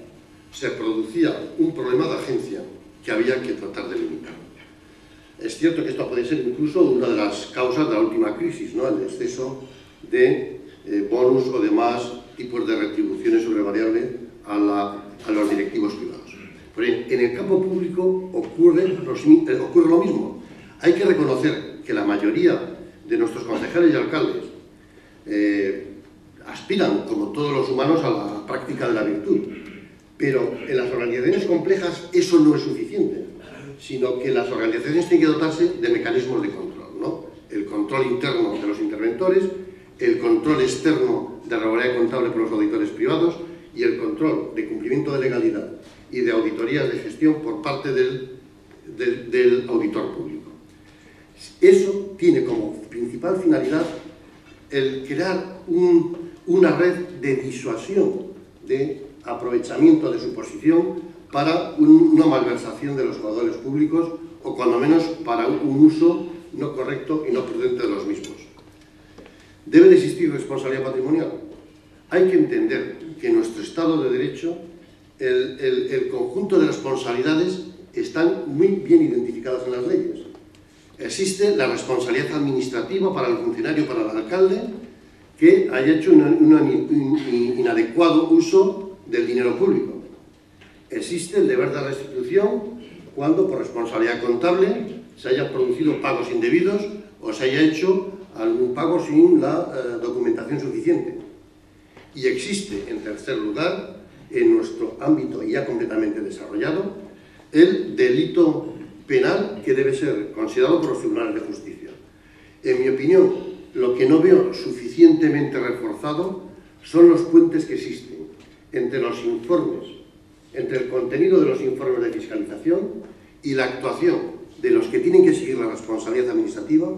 se producía un problema de agencia que había que tratar de limitar. Es cierto que esto puede ser incluso una de las causas de la última crisis, ¿no? El exceso de bonus o demás tipos de retribuciones sobre variable a los directivos privados. Pero en el campo público ocurre lo mismo. Hay que reconocer que la mayoría de nuestros concejales y alcaldes aspiran, como todos los humanos, a la práctica de la virtud. Pero en las organizaciones complejas eso no es suficiente, sino que las organizaciones tienen que dotarse de mecanismos de control, ¿no? El control interno de los interventores, el control externo de regularidad contable por los auditores privados y el control de cumplimiento de legalidad y de auditorías de gestión por parte del auditor público. Eso tiene como principal finalidad el crear una red de disuasión de aprovechamiento de su posición para una malversación de los caudales públicos o cuando menos para un uso no correcto y no prudente de los mismos. ¿Debe de existir responsabilidad patrimonial? Hay que entender que en nuestro Estado de Derecho el conjunto de responsabilidades están muy bien identificadas en las leyes. Existe la responsabilidad administrativa para el funcionario, para el alcalde, que haya hecho un inadecuado uso del dinero público. Existe el deber de restitución cuando por responsabilidad contable se hayan producido pagos indebidos o se haya hecho algún pago sin la documentación suficiente. Y existe, en tercer lugar, en nuestro ámbito ya completamente desarrollado, el delito penal que debe ser considerado por los tribunales de justicia. En mi opinión, lo que no veo suficientemente reforzado son los puentes que existen entre los informes, entre el contenido de los informes de fiscalización y la actuación de los que tienen que exigir la responsabilidad administrativa,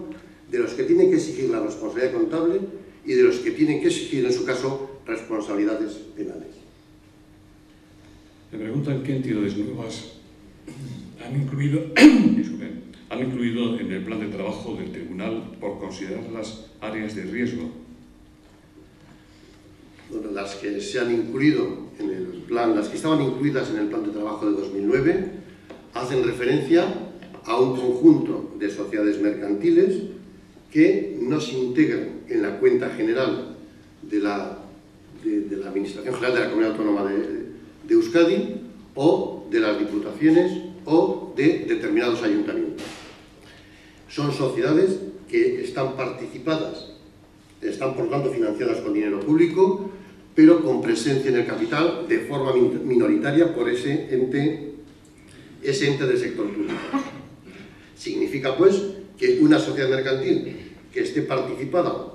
de los que tienen que exigir la responsabilidad contable y de los que tienen que exigir, en su caso, responsabilidades penales. Me preguntan qué entidades nuevas han incluido en el plan de trabajo del Tribunal por considerarlas áreas de riesgo. Bueno, las que se han incluido en el plan, las que estaban incluidas en el plan de trabajo de 2009, hacen referencia a un conjunto de sociedades mercantiles que no se integran en la cuenta general de la Administración General de la Comunidad Autónoma de Euskadi o de las diputaciones o de determinados ayuntamientos. Son sociedades que están participadas, están por tanto financiadas con dinero público, pero con presencia en el capital de forma minoritaria por ese ente del sector público. Significa, pues, que una sociedad mercantil que esté participada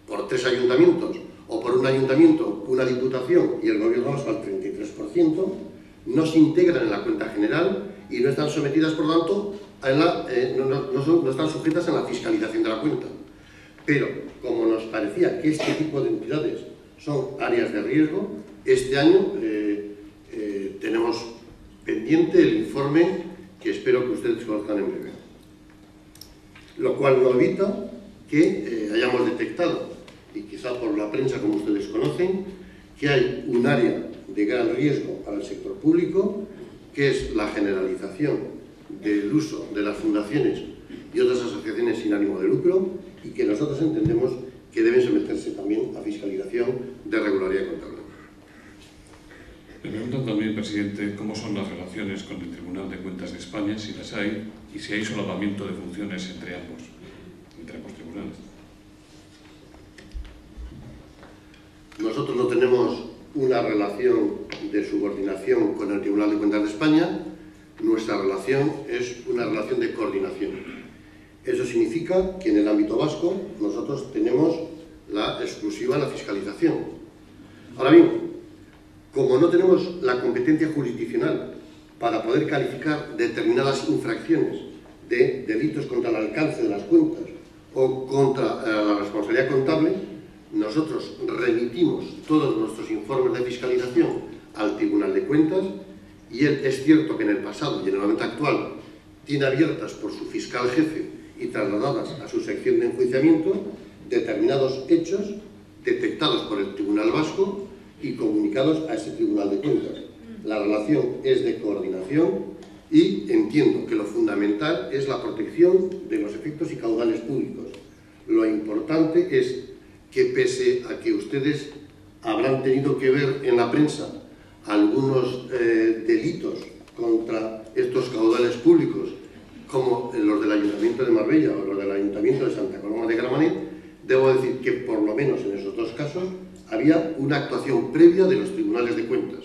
por 3 ayuntamientos o por un ayuntamiento, una diputación y el gobierno vasco al 33%, no se integran en la cuenta general y no están sometidas, por tanto, no están sujetas a la fiscalización de la cuenta. Pero, como nos parecía que este tipo de entidades son áreas de riesgo, este año tenemos pendiente el informe que espero que ustedes conozcan en breve. Lo cual no evita que hayamos detectado, y quizá por la prensa como ustedes conocen, que hay un área de gran riesgo para el sector público, que es la generalización del uso de las fundaciones y otras asociaciones sin ánimo de lucro, y que nosotros entendemos que deben someterse también a fiscalización de regularidad contable. Me preguntan también, presidente, cómo son las relaciones con el Tribunal de Cuentas de España, si las hay, y si hay solapamiento de funciones entre ambos tribunales. Nosotros no tenemos una relación de subordinación con el Tribunal de Cuentas de España. Nuestra relación es una relación de coordinación. Eso significa que en el ámbito vasco nosotros tenemos la exclusiva de la fiscalización. Ahora bien, como no tenemos la competencia jurisdiccional para poder calificar determinadas infracciones de delitos contra el alcance de las cuentas o contra la responsabilidad contable, nosotros remitimos todos nuestros informes de fiscalización al Tribunal de Cuentas y él, es cierto que en el pasado y en el momento actual tiene abiertas por su fiscal jefe y trasladadas a su sección de enjuiciamiento determinados hechos detectados por el Tribunal Vasco y comunicados a ese Tribunal de Cuentas. La relación es de coordinación y entiendo que lo fundamental es la protección de los efectos y caudales públicos. Lo importante es que, pese a que ustedes habrán tenido que ver en la prensa algunos delitos contra estos caudales públicos, como los del Ayuntamiento de Marbella o los del Ayuntamiento de Santa Coloma de Gramenet, debo decir que por lo menos en esos 2 casos había una actuación previa de los tribunales de cuentas.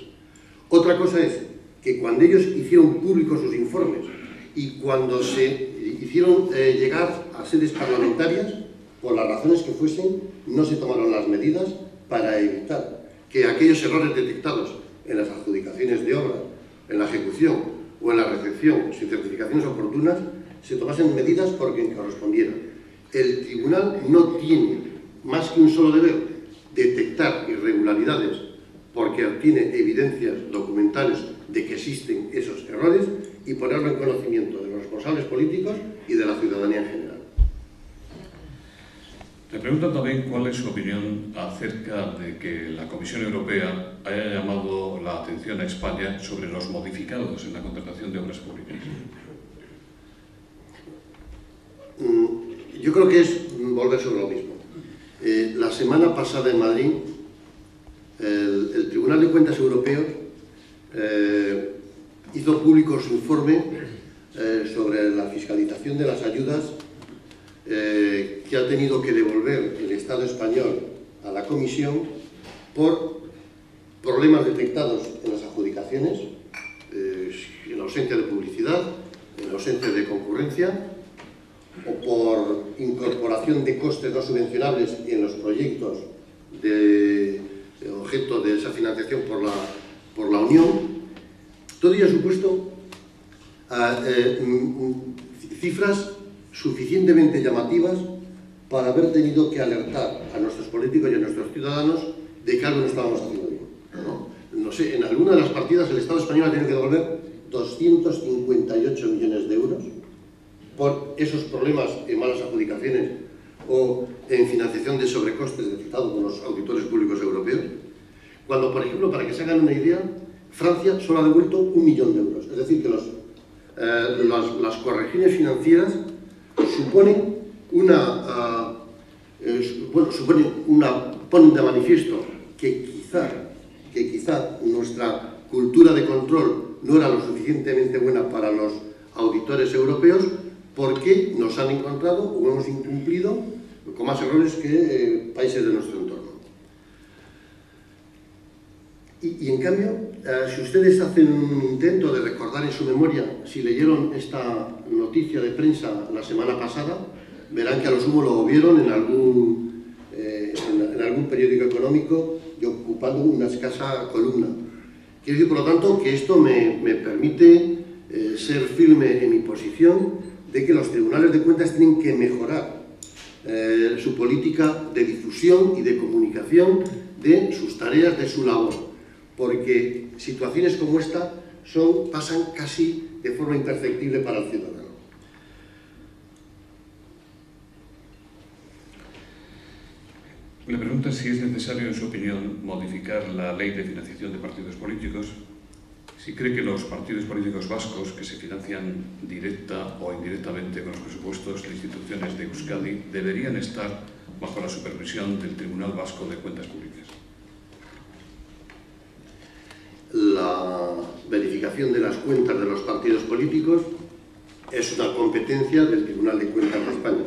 Otra cosa es que cuando ellos hicieron públicos sus informes y cuando se hicieron llegar a sedes parlamentarias, por las razones que fuesen, no se tomaron las medidas para evitar que aquellos errores detectados en las adjudicaciones de obra, en la ejecución o en la recepción sin certificaciones oportunas, se tomasen medidas por quien correspondiera. El tribunal no tiene más que un solo deber: detectar irregularidades porque tiene evidencias documentales de que existen esos errores y ponerlo en conocimiento de los responsables políticos y de la ciudadanía en general. Le preguntan también cuál es su opinión acerca de que la Comisión Europea haya llamado la atención a España sobre los modificados en la contratación de obras públicas. Yo creo que es volver sobre lo mismo. La semana pasada en Madrid, el Tribunal de Cuentas Europeo hizo público su informe sobre la fiscalización de las ayudas que ha tenido que devolver el Estado español a la Comisión por problemas detectados en las adjudicaciones, en ausencia de publicidad, en ausencia de concurrencia, o por incorporación de costes no subvencionables en los proyectos de objeto de esa financiación por la Unión. Todo ello ha supuesto cifras suficientemente llamativas para haber tenido que alertar a nuestros políticos y a nuestros ciudadanos de que algo no estábamos haciendo bien. No sé, en alguna de las partidas el Estado español ha tenido que devolver 258 millones de euros por esos problemas en malas adjudicaciones o en financiación de sobrecostes detectados por los auditores públicos europeos, cuando, por ejemplo, para que se hagan una idea, Francia solo ha devuelto 1 millón de euros. Es decir, que las correcciones financieras suponen ponen de manifiesto que quizá nuestra cultura de control no era lo suficientemente buena para los auditores europeos, porque nos han encontrado o hemos incumplido con más errores que países de nuestro entorno. Y en cambio, si ustedes hacen un intento de recordar en su memoria, si leyeron esta noticia de prensa la semana pasada, verán que a lo sumo lo vieron en algún periódico económico y ocupando una escasa columna. Quiero decir, por lo tanto, que esto me permite ser firme en mi posición de que los tribunales de cuentas tienen que mejorar su política de difusión y de comunicación de sus tareas, de su labor, porque situaciones como esta pasan casi de forma imperceptible para el ciudadano. Le pregunta si es necesario, en su opinión, modificar la ley de financiación de partidos políticos, si cree que los partidos políticos vascos que se financian directa o indirectamente con los presupuestos de instituciones de Euskadi deberían estar bajo la supervisión del Tribunal Vasco de Cuentas Públicas. La verificación de las cuentas de los partidos políticos es una competencia del Tribunal de Cuentas de España.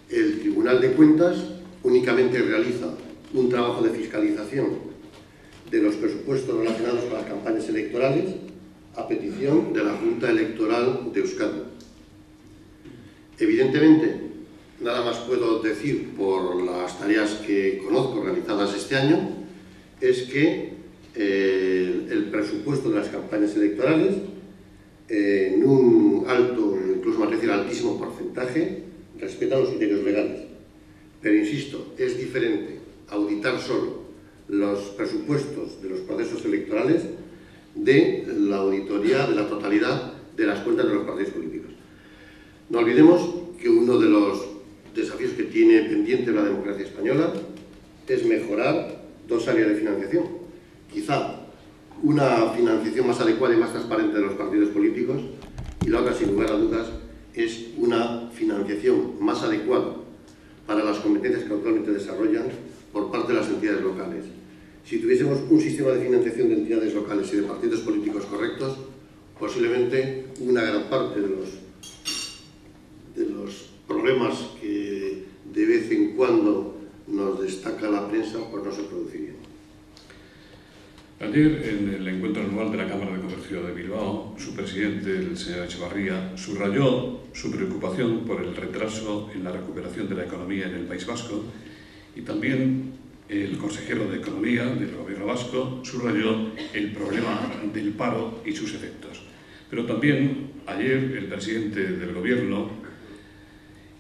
El Tribunal de Cuentas únicamente realiza un trabajo de fiscalización de los presupuestos relacionados con las campañas electorales a petición de la Junta Electoral de Euskadi. Evidentemente, nada más puedo decir por las tareas que conozco realizadas este año, es que el presupuesto de las campañas electorales, en un alto, incluso me parece altísimo porcentaje, respeta los criterios legales. Pero insisto, es diferente auditar solo los presupuestos de los procesos electorales de la auditoría de la totalidad de las cuentas de los partidos políticos. No olvidemos que uno de los desafíos que tiene pendiente la democracia española es mejorar dos áreas de financiación. Quizá una financiación más adecuada y más transparente de los partidos políticos, y la otra, sin lugar a dudas, es una financiación más adecuada para las competencias que actualmente desarrollan por parte de las entidades locales. Si tuviésemos un sistema de financiación de entidades locales y de partidos políticos correctos, posiblemente una gran parte de los problemas que de vez en cuando nos destaca la prensa, pues no se producirían. Ayer, en el encuentro anual de la Cámara de Comercio de Bilbao, su presidente, el señor Echevarría, subrayó su preocupación por el retraso en la recuperación de la economía en el País Vasco, y también el consejero de Economía del Gobierno vasco subrayó el problema del paro y sus efectos. Pero también ayer el presidente del Gobierno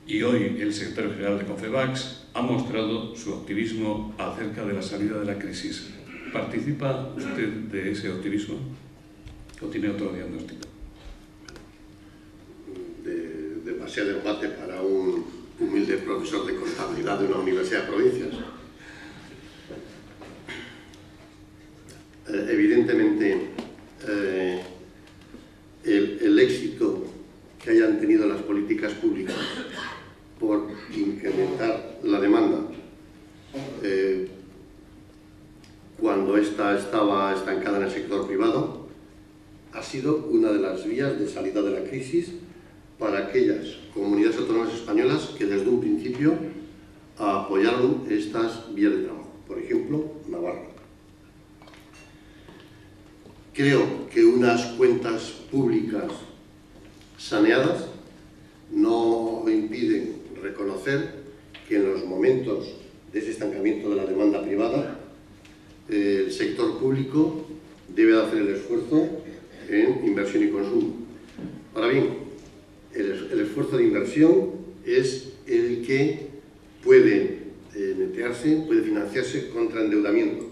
y hoy el secretario general de Confebask ha mostrado su optimismo acerca de la salida de la crisis. ¿Participa usted de ese optimismo o tiene otro diagnóstico? Demasiado debate para un humilde profesor de contabilidad de una universidad de provincias. Evidentemente, el éxito que hayan tenido las políticas públicas por incrementar la demanda cuando ésta estaba estancada en el sector privado ha sido una de las vías de salida de la crisis para aquellas comunidades autónomas españolas que desde un principio apoyaron estas vías de trabajo. Por ejemplo, Navarra. Creo que unas cuentas públicas saneadas no impiden reconocer que en los momentos de ese estancamiento de la demanda privada, el sector público debe de hacer el esfuerzo en inversión y consumo. Ahora bien, el esfuerzo de inversión es el que puede netearse, puede financiarse contra endeudamiento.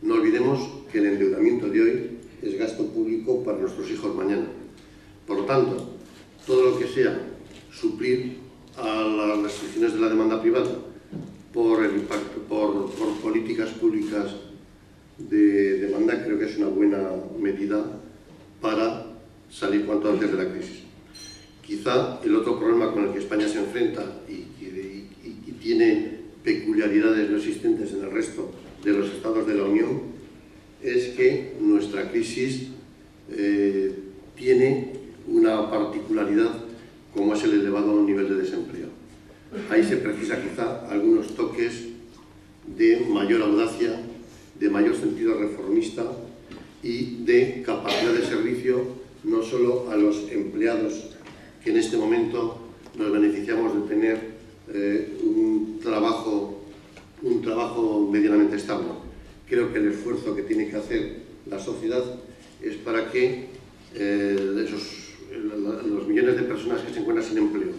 No olvidemos que el endeudamiento de hoy es gasto público para nuestros hijos mañana. Por lo tanto, todo lo que sea suplir a las restricciones de la demanda privada por políticas públicas de demanda, creo que es una buena medida para salir cuanto antes de la crisis. Quizá el otro problema con el que España se enfrenta y tiene peculiaridades no existentes en el resto de los estados de la Unión es que nuestra crisis tiene una particularidad como es el elevado nivel de desempleo. Ahí se precisa quizá algunos toques de mayor audacia, de mayor sentido reformista y de capacidad de servicio no solo a los empleados que en este momento nos beneficiamos de tener un trabajo medianamente estable. Creo que el esfuerzo que tiene que hacer la sociedad es para que los millones de personas que se encuentran sin empleo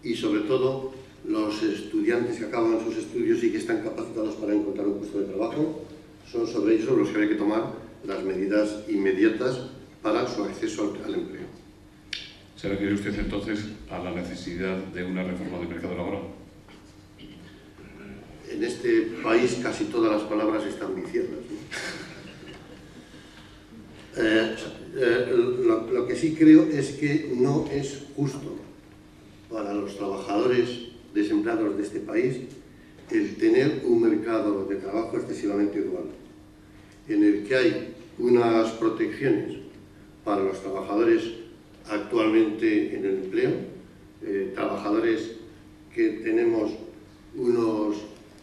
y sobre todo los estudiantes que acaban sus estudios y que están capacitados para encontrar un puesto de trabajo, son sobre ellos los que hay que tomar las medidas inmediatas para su acceso al empleo. ¿Se refiere usted entonces a la necesidad de una reforma del mercado laboral? En este país casi todas las palabras están viciadas, ¿no? Lo que sí creo es que no es justo para los trabajadores desempleados de este país el tener un mercado de trabajo excesivamente dual, en el que hay unas protecciones para los trabajadores actualmente en el empleo, trabajadores que tenemos unos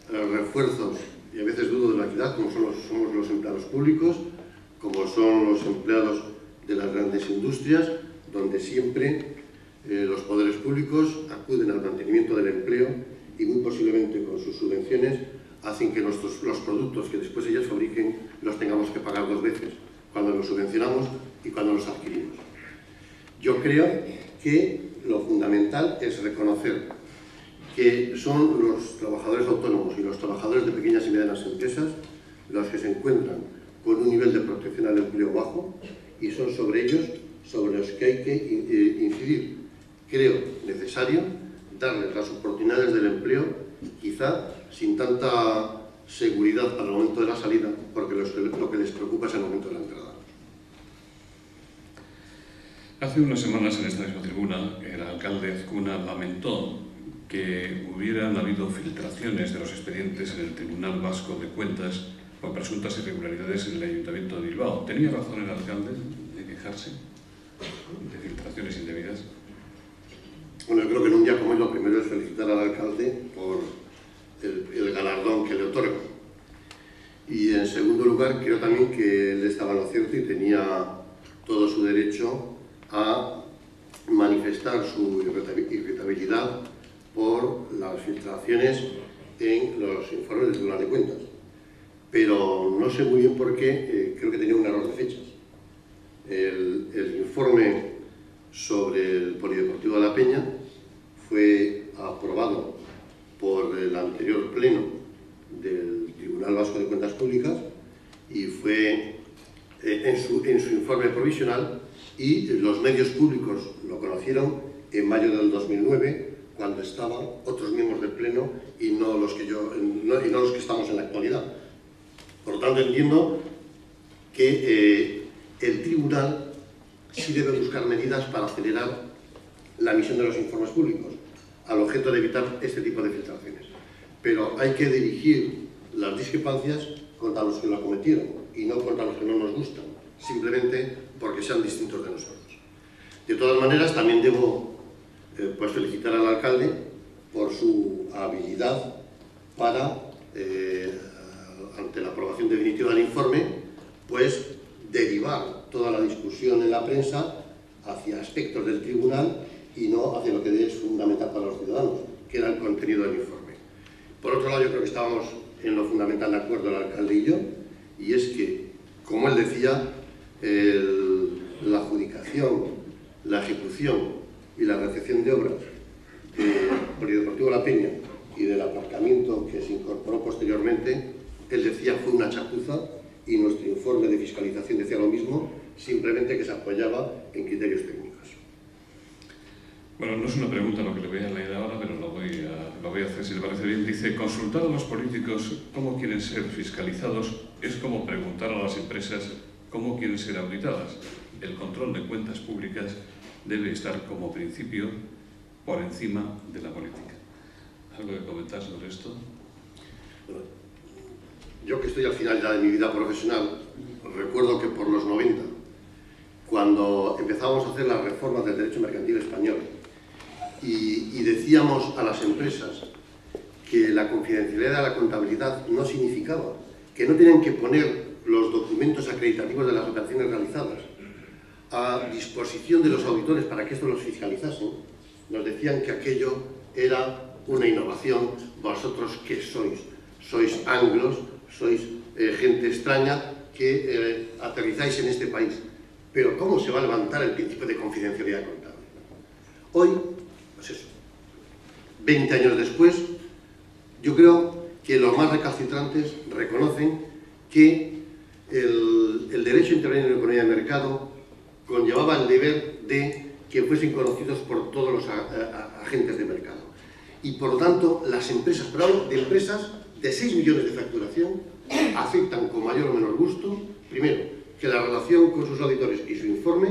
refuerzos, y a veces dudo de la equidad, como somos los empleados públicos, como son los empleados de las grandes industrias, donde siempre los poderes públicos acuden al mantenimiento del empleo y muy posiblemente con sus subvenciones hacen que los productos que después ellos fabriquen los tengamos que pagar dos veces, cuando los subvencionamos y cuando los adquirimos. Yo creo que lo fundamental es reconocer que son los trabajadores autónomos y los trabajadores de pequeñas y medianas empresas los que se encuentran con un nivel de protección al empleo bajo y son sobre ellos sobre los que hay que incidir. Creo necesario darles las oportunidades del empleo, quizá sin tanta seguridad para el momento de la salida, porque lo que les preocupa es el momento de la entrada. Hace unas semanas en esta misma tribuna el alcalde Azcuna lamentó que hubieran habido filtraciones de los expedientes en el Tribunal Vasco de Cuentas por presuntas irregularidades en el Ayuntamiento de Bilbao. ¿Tenía razón el alcalde de quejarse de filtraciones indebidas? Bueno, yo creo que en un día como hoy lo primero es felicitar al alcalde por el galardón que le otorga. Y en segundo lugar, creo también que él estaba en lo cierto y tenía todo su derecho a manifestar su irritabilidad por las filtraciones en los informes del Tribunal de Cuentas. Pero no sé muy bien por qué, creo que tenía un error de fechas. El informe sobre el Polideportivo de la Peña fue aprobado por el anterior pleno del Tribunal Vasco de Cuentas Públicas y en su informe provisional, y los medios públicos lo conocieron en mayo del 2009, cuando estaban otros miembros del Pleno y no los que estamos en la actualidad. Por lo tanto, entiendo que el Tribunal sí debe buscar medidas para acelerar la emisión de los informes públicos, al objeto de evitar este tipo de filtraciones. Pero hay que dirigir las discrepancias contra los que lo cometieron y no contra los que no nos gustan, simplemente porque sean distintos de nosotros. De todas maneras, también debo pues felicitar al alcalde por su habilidad para, ante la aprobación definitiva del informe, pues derivar toda la discusión en la prensa hacia aspectos del tribunal y no hacia lo que es fundamental para los ciudadanos, que era el contenido del informe. Por otro lado, yo creo que estábamos en lo fundamental de acuerdo el alcalde y yo, y es que, como él decía, la adjudicación, la ejecución y la recepción de obras del Polideportivo La Peña y del aparcamiento que se incorporó posteriormente, él decía, fue una chapuza, y nuestro informe de fiscalización decía lo mismo, simplemente que se apoyaba en criterios técnicos. Bueno, no es una pregunta lo que le voy a leer ahora, pero lo voy a hacer si le parece bien. Dice, consultar a los políticos cómo quieren ser fiscalizados es como preguntar a las empresas cómo quieren ser auditadas. El control de cuentas públicas debe estar como principio por encima de la política. ¿Algo que comentar sobre esto? Bueno, yo que estoy al final ya de mi vida profesional, recuerdo que por los 90, cuando empezamos a hacer las reformas del derecho mercantil español y decíamos a las empresas que la confidencialidad de la contabilidad no significaba que no tenían que poner los documentos acreditativos de las operaciones realizadas a disposición de los auditores para que estos los fiscalizasen, nos decían que aquello era una innovación. Vosotros, ¿qué sois? Sois anglos, sois gente extraña que aterrizáis en este país. Pero ¿cómo se va a levantar el principio de confidencialidad contable? Hoy, pues eso, 20 años después, yo creo que los más recalcitrantes reconocen que el derecho a intervenir en la economía de mercado conllevaba el deber de que fuesen conocidos por todos los agentes de mercado. Y por lo tanto, las empresas, pero hablo de empresas de 6 millones de facturación, aceptan con mayor o menor gusto, primero, que la relación con sus auditores y su informe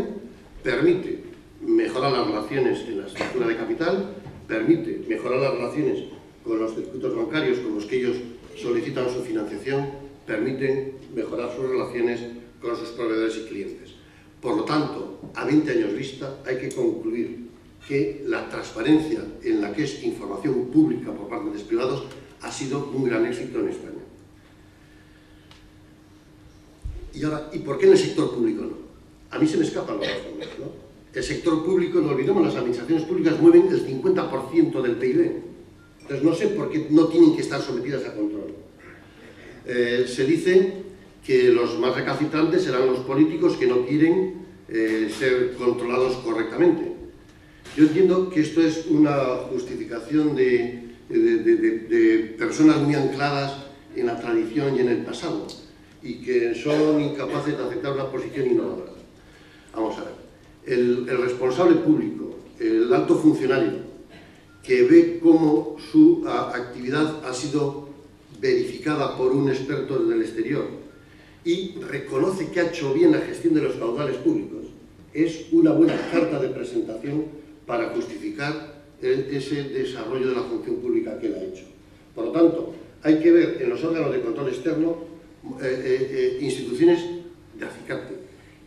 permite mejorar las relaciones en la estructura de capital, permite mejorar las relaciones con los circuitos bancarios con los que ellos solicitan su financiación, permiten mejorar sus relaciones con sus proveedores y clientes. Por lo tanto, a 20 años vista, hay que concluir que la transparencia en la que es información pública por parte de los privados ha sido un gran éxito en España. Y ahora, ¿y por qué en el sector público no? A mí se me escapan los razones, ¿no? El sector público, no olvidemos, las administraciones públicas mueven el 50% del PIB. Entonces, no sé por qué no tienen que estar sometidas a control. Se dice que los más recalcitrantes serán los políticos que no quieren ser controlados correctamente. Yo entiendo que esto es una justificación de personas muy ancladas en la tradición y en el pasado, y que son incapaces de aceptar una posición innovadora. Vamos a ver, el responsable público, el alto funcionario, que ve cómo su actividad ha sido verificada por un experto desde el exterior y reconoce que ha hecho bien la gestión de los caudales públicos, es una buena carta de presentación para justificar ese desarrollo de la función pública que él ha hecho. Por lo tanto, hay que ver en los órganos de control externo instituciones de acicate,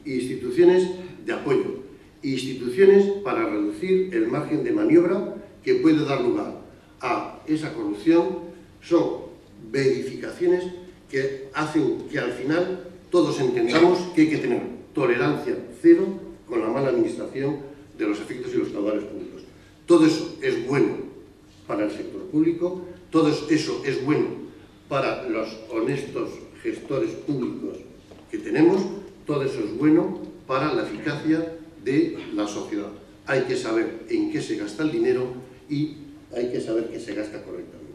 instituciones de apoyo, instituciones para reducir el margen de maniobra que puede dar lugar a esa corrupción. Son verificaciones que hacen que al final todos entendamos que hay que tener tolerancia cero con la mala administración de los efectos y los caudales públicos. Todo eso es bueno para el sector público, todo eso es bueno para los honestos gestores públicos que tenemos, todo eso es bueno para la eficacia de la sociedad. Hay que saber en qué se gasta el dinero y hay que saber que se gasta correctamente.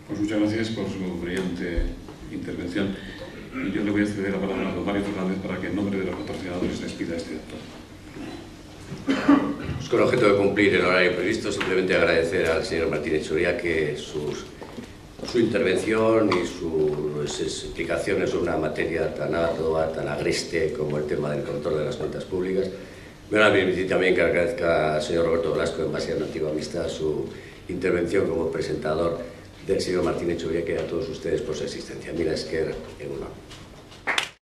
Pues muchas gracias por su brillante intervención. Y yo le voy a ceder la palabra a don Mario Fernández para que en nombre de los patrocinadores despida este acto. Pues con objeto de cumplir el horario previsto, simplemente agradecer al señor Martínez Churiaque su intervención y sus explicaciones sobre una materia tan ardua, tan agreste como el tema del control de las cuentas públicas. Me van a permitir también que agradezca al señor Roberto Velasco, en base a una antigua amistad, su intervención como presentador del señor Martínez Churiaque, y a todos ustedes por su existencia. Mila esker, egun on.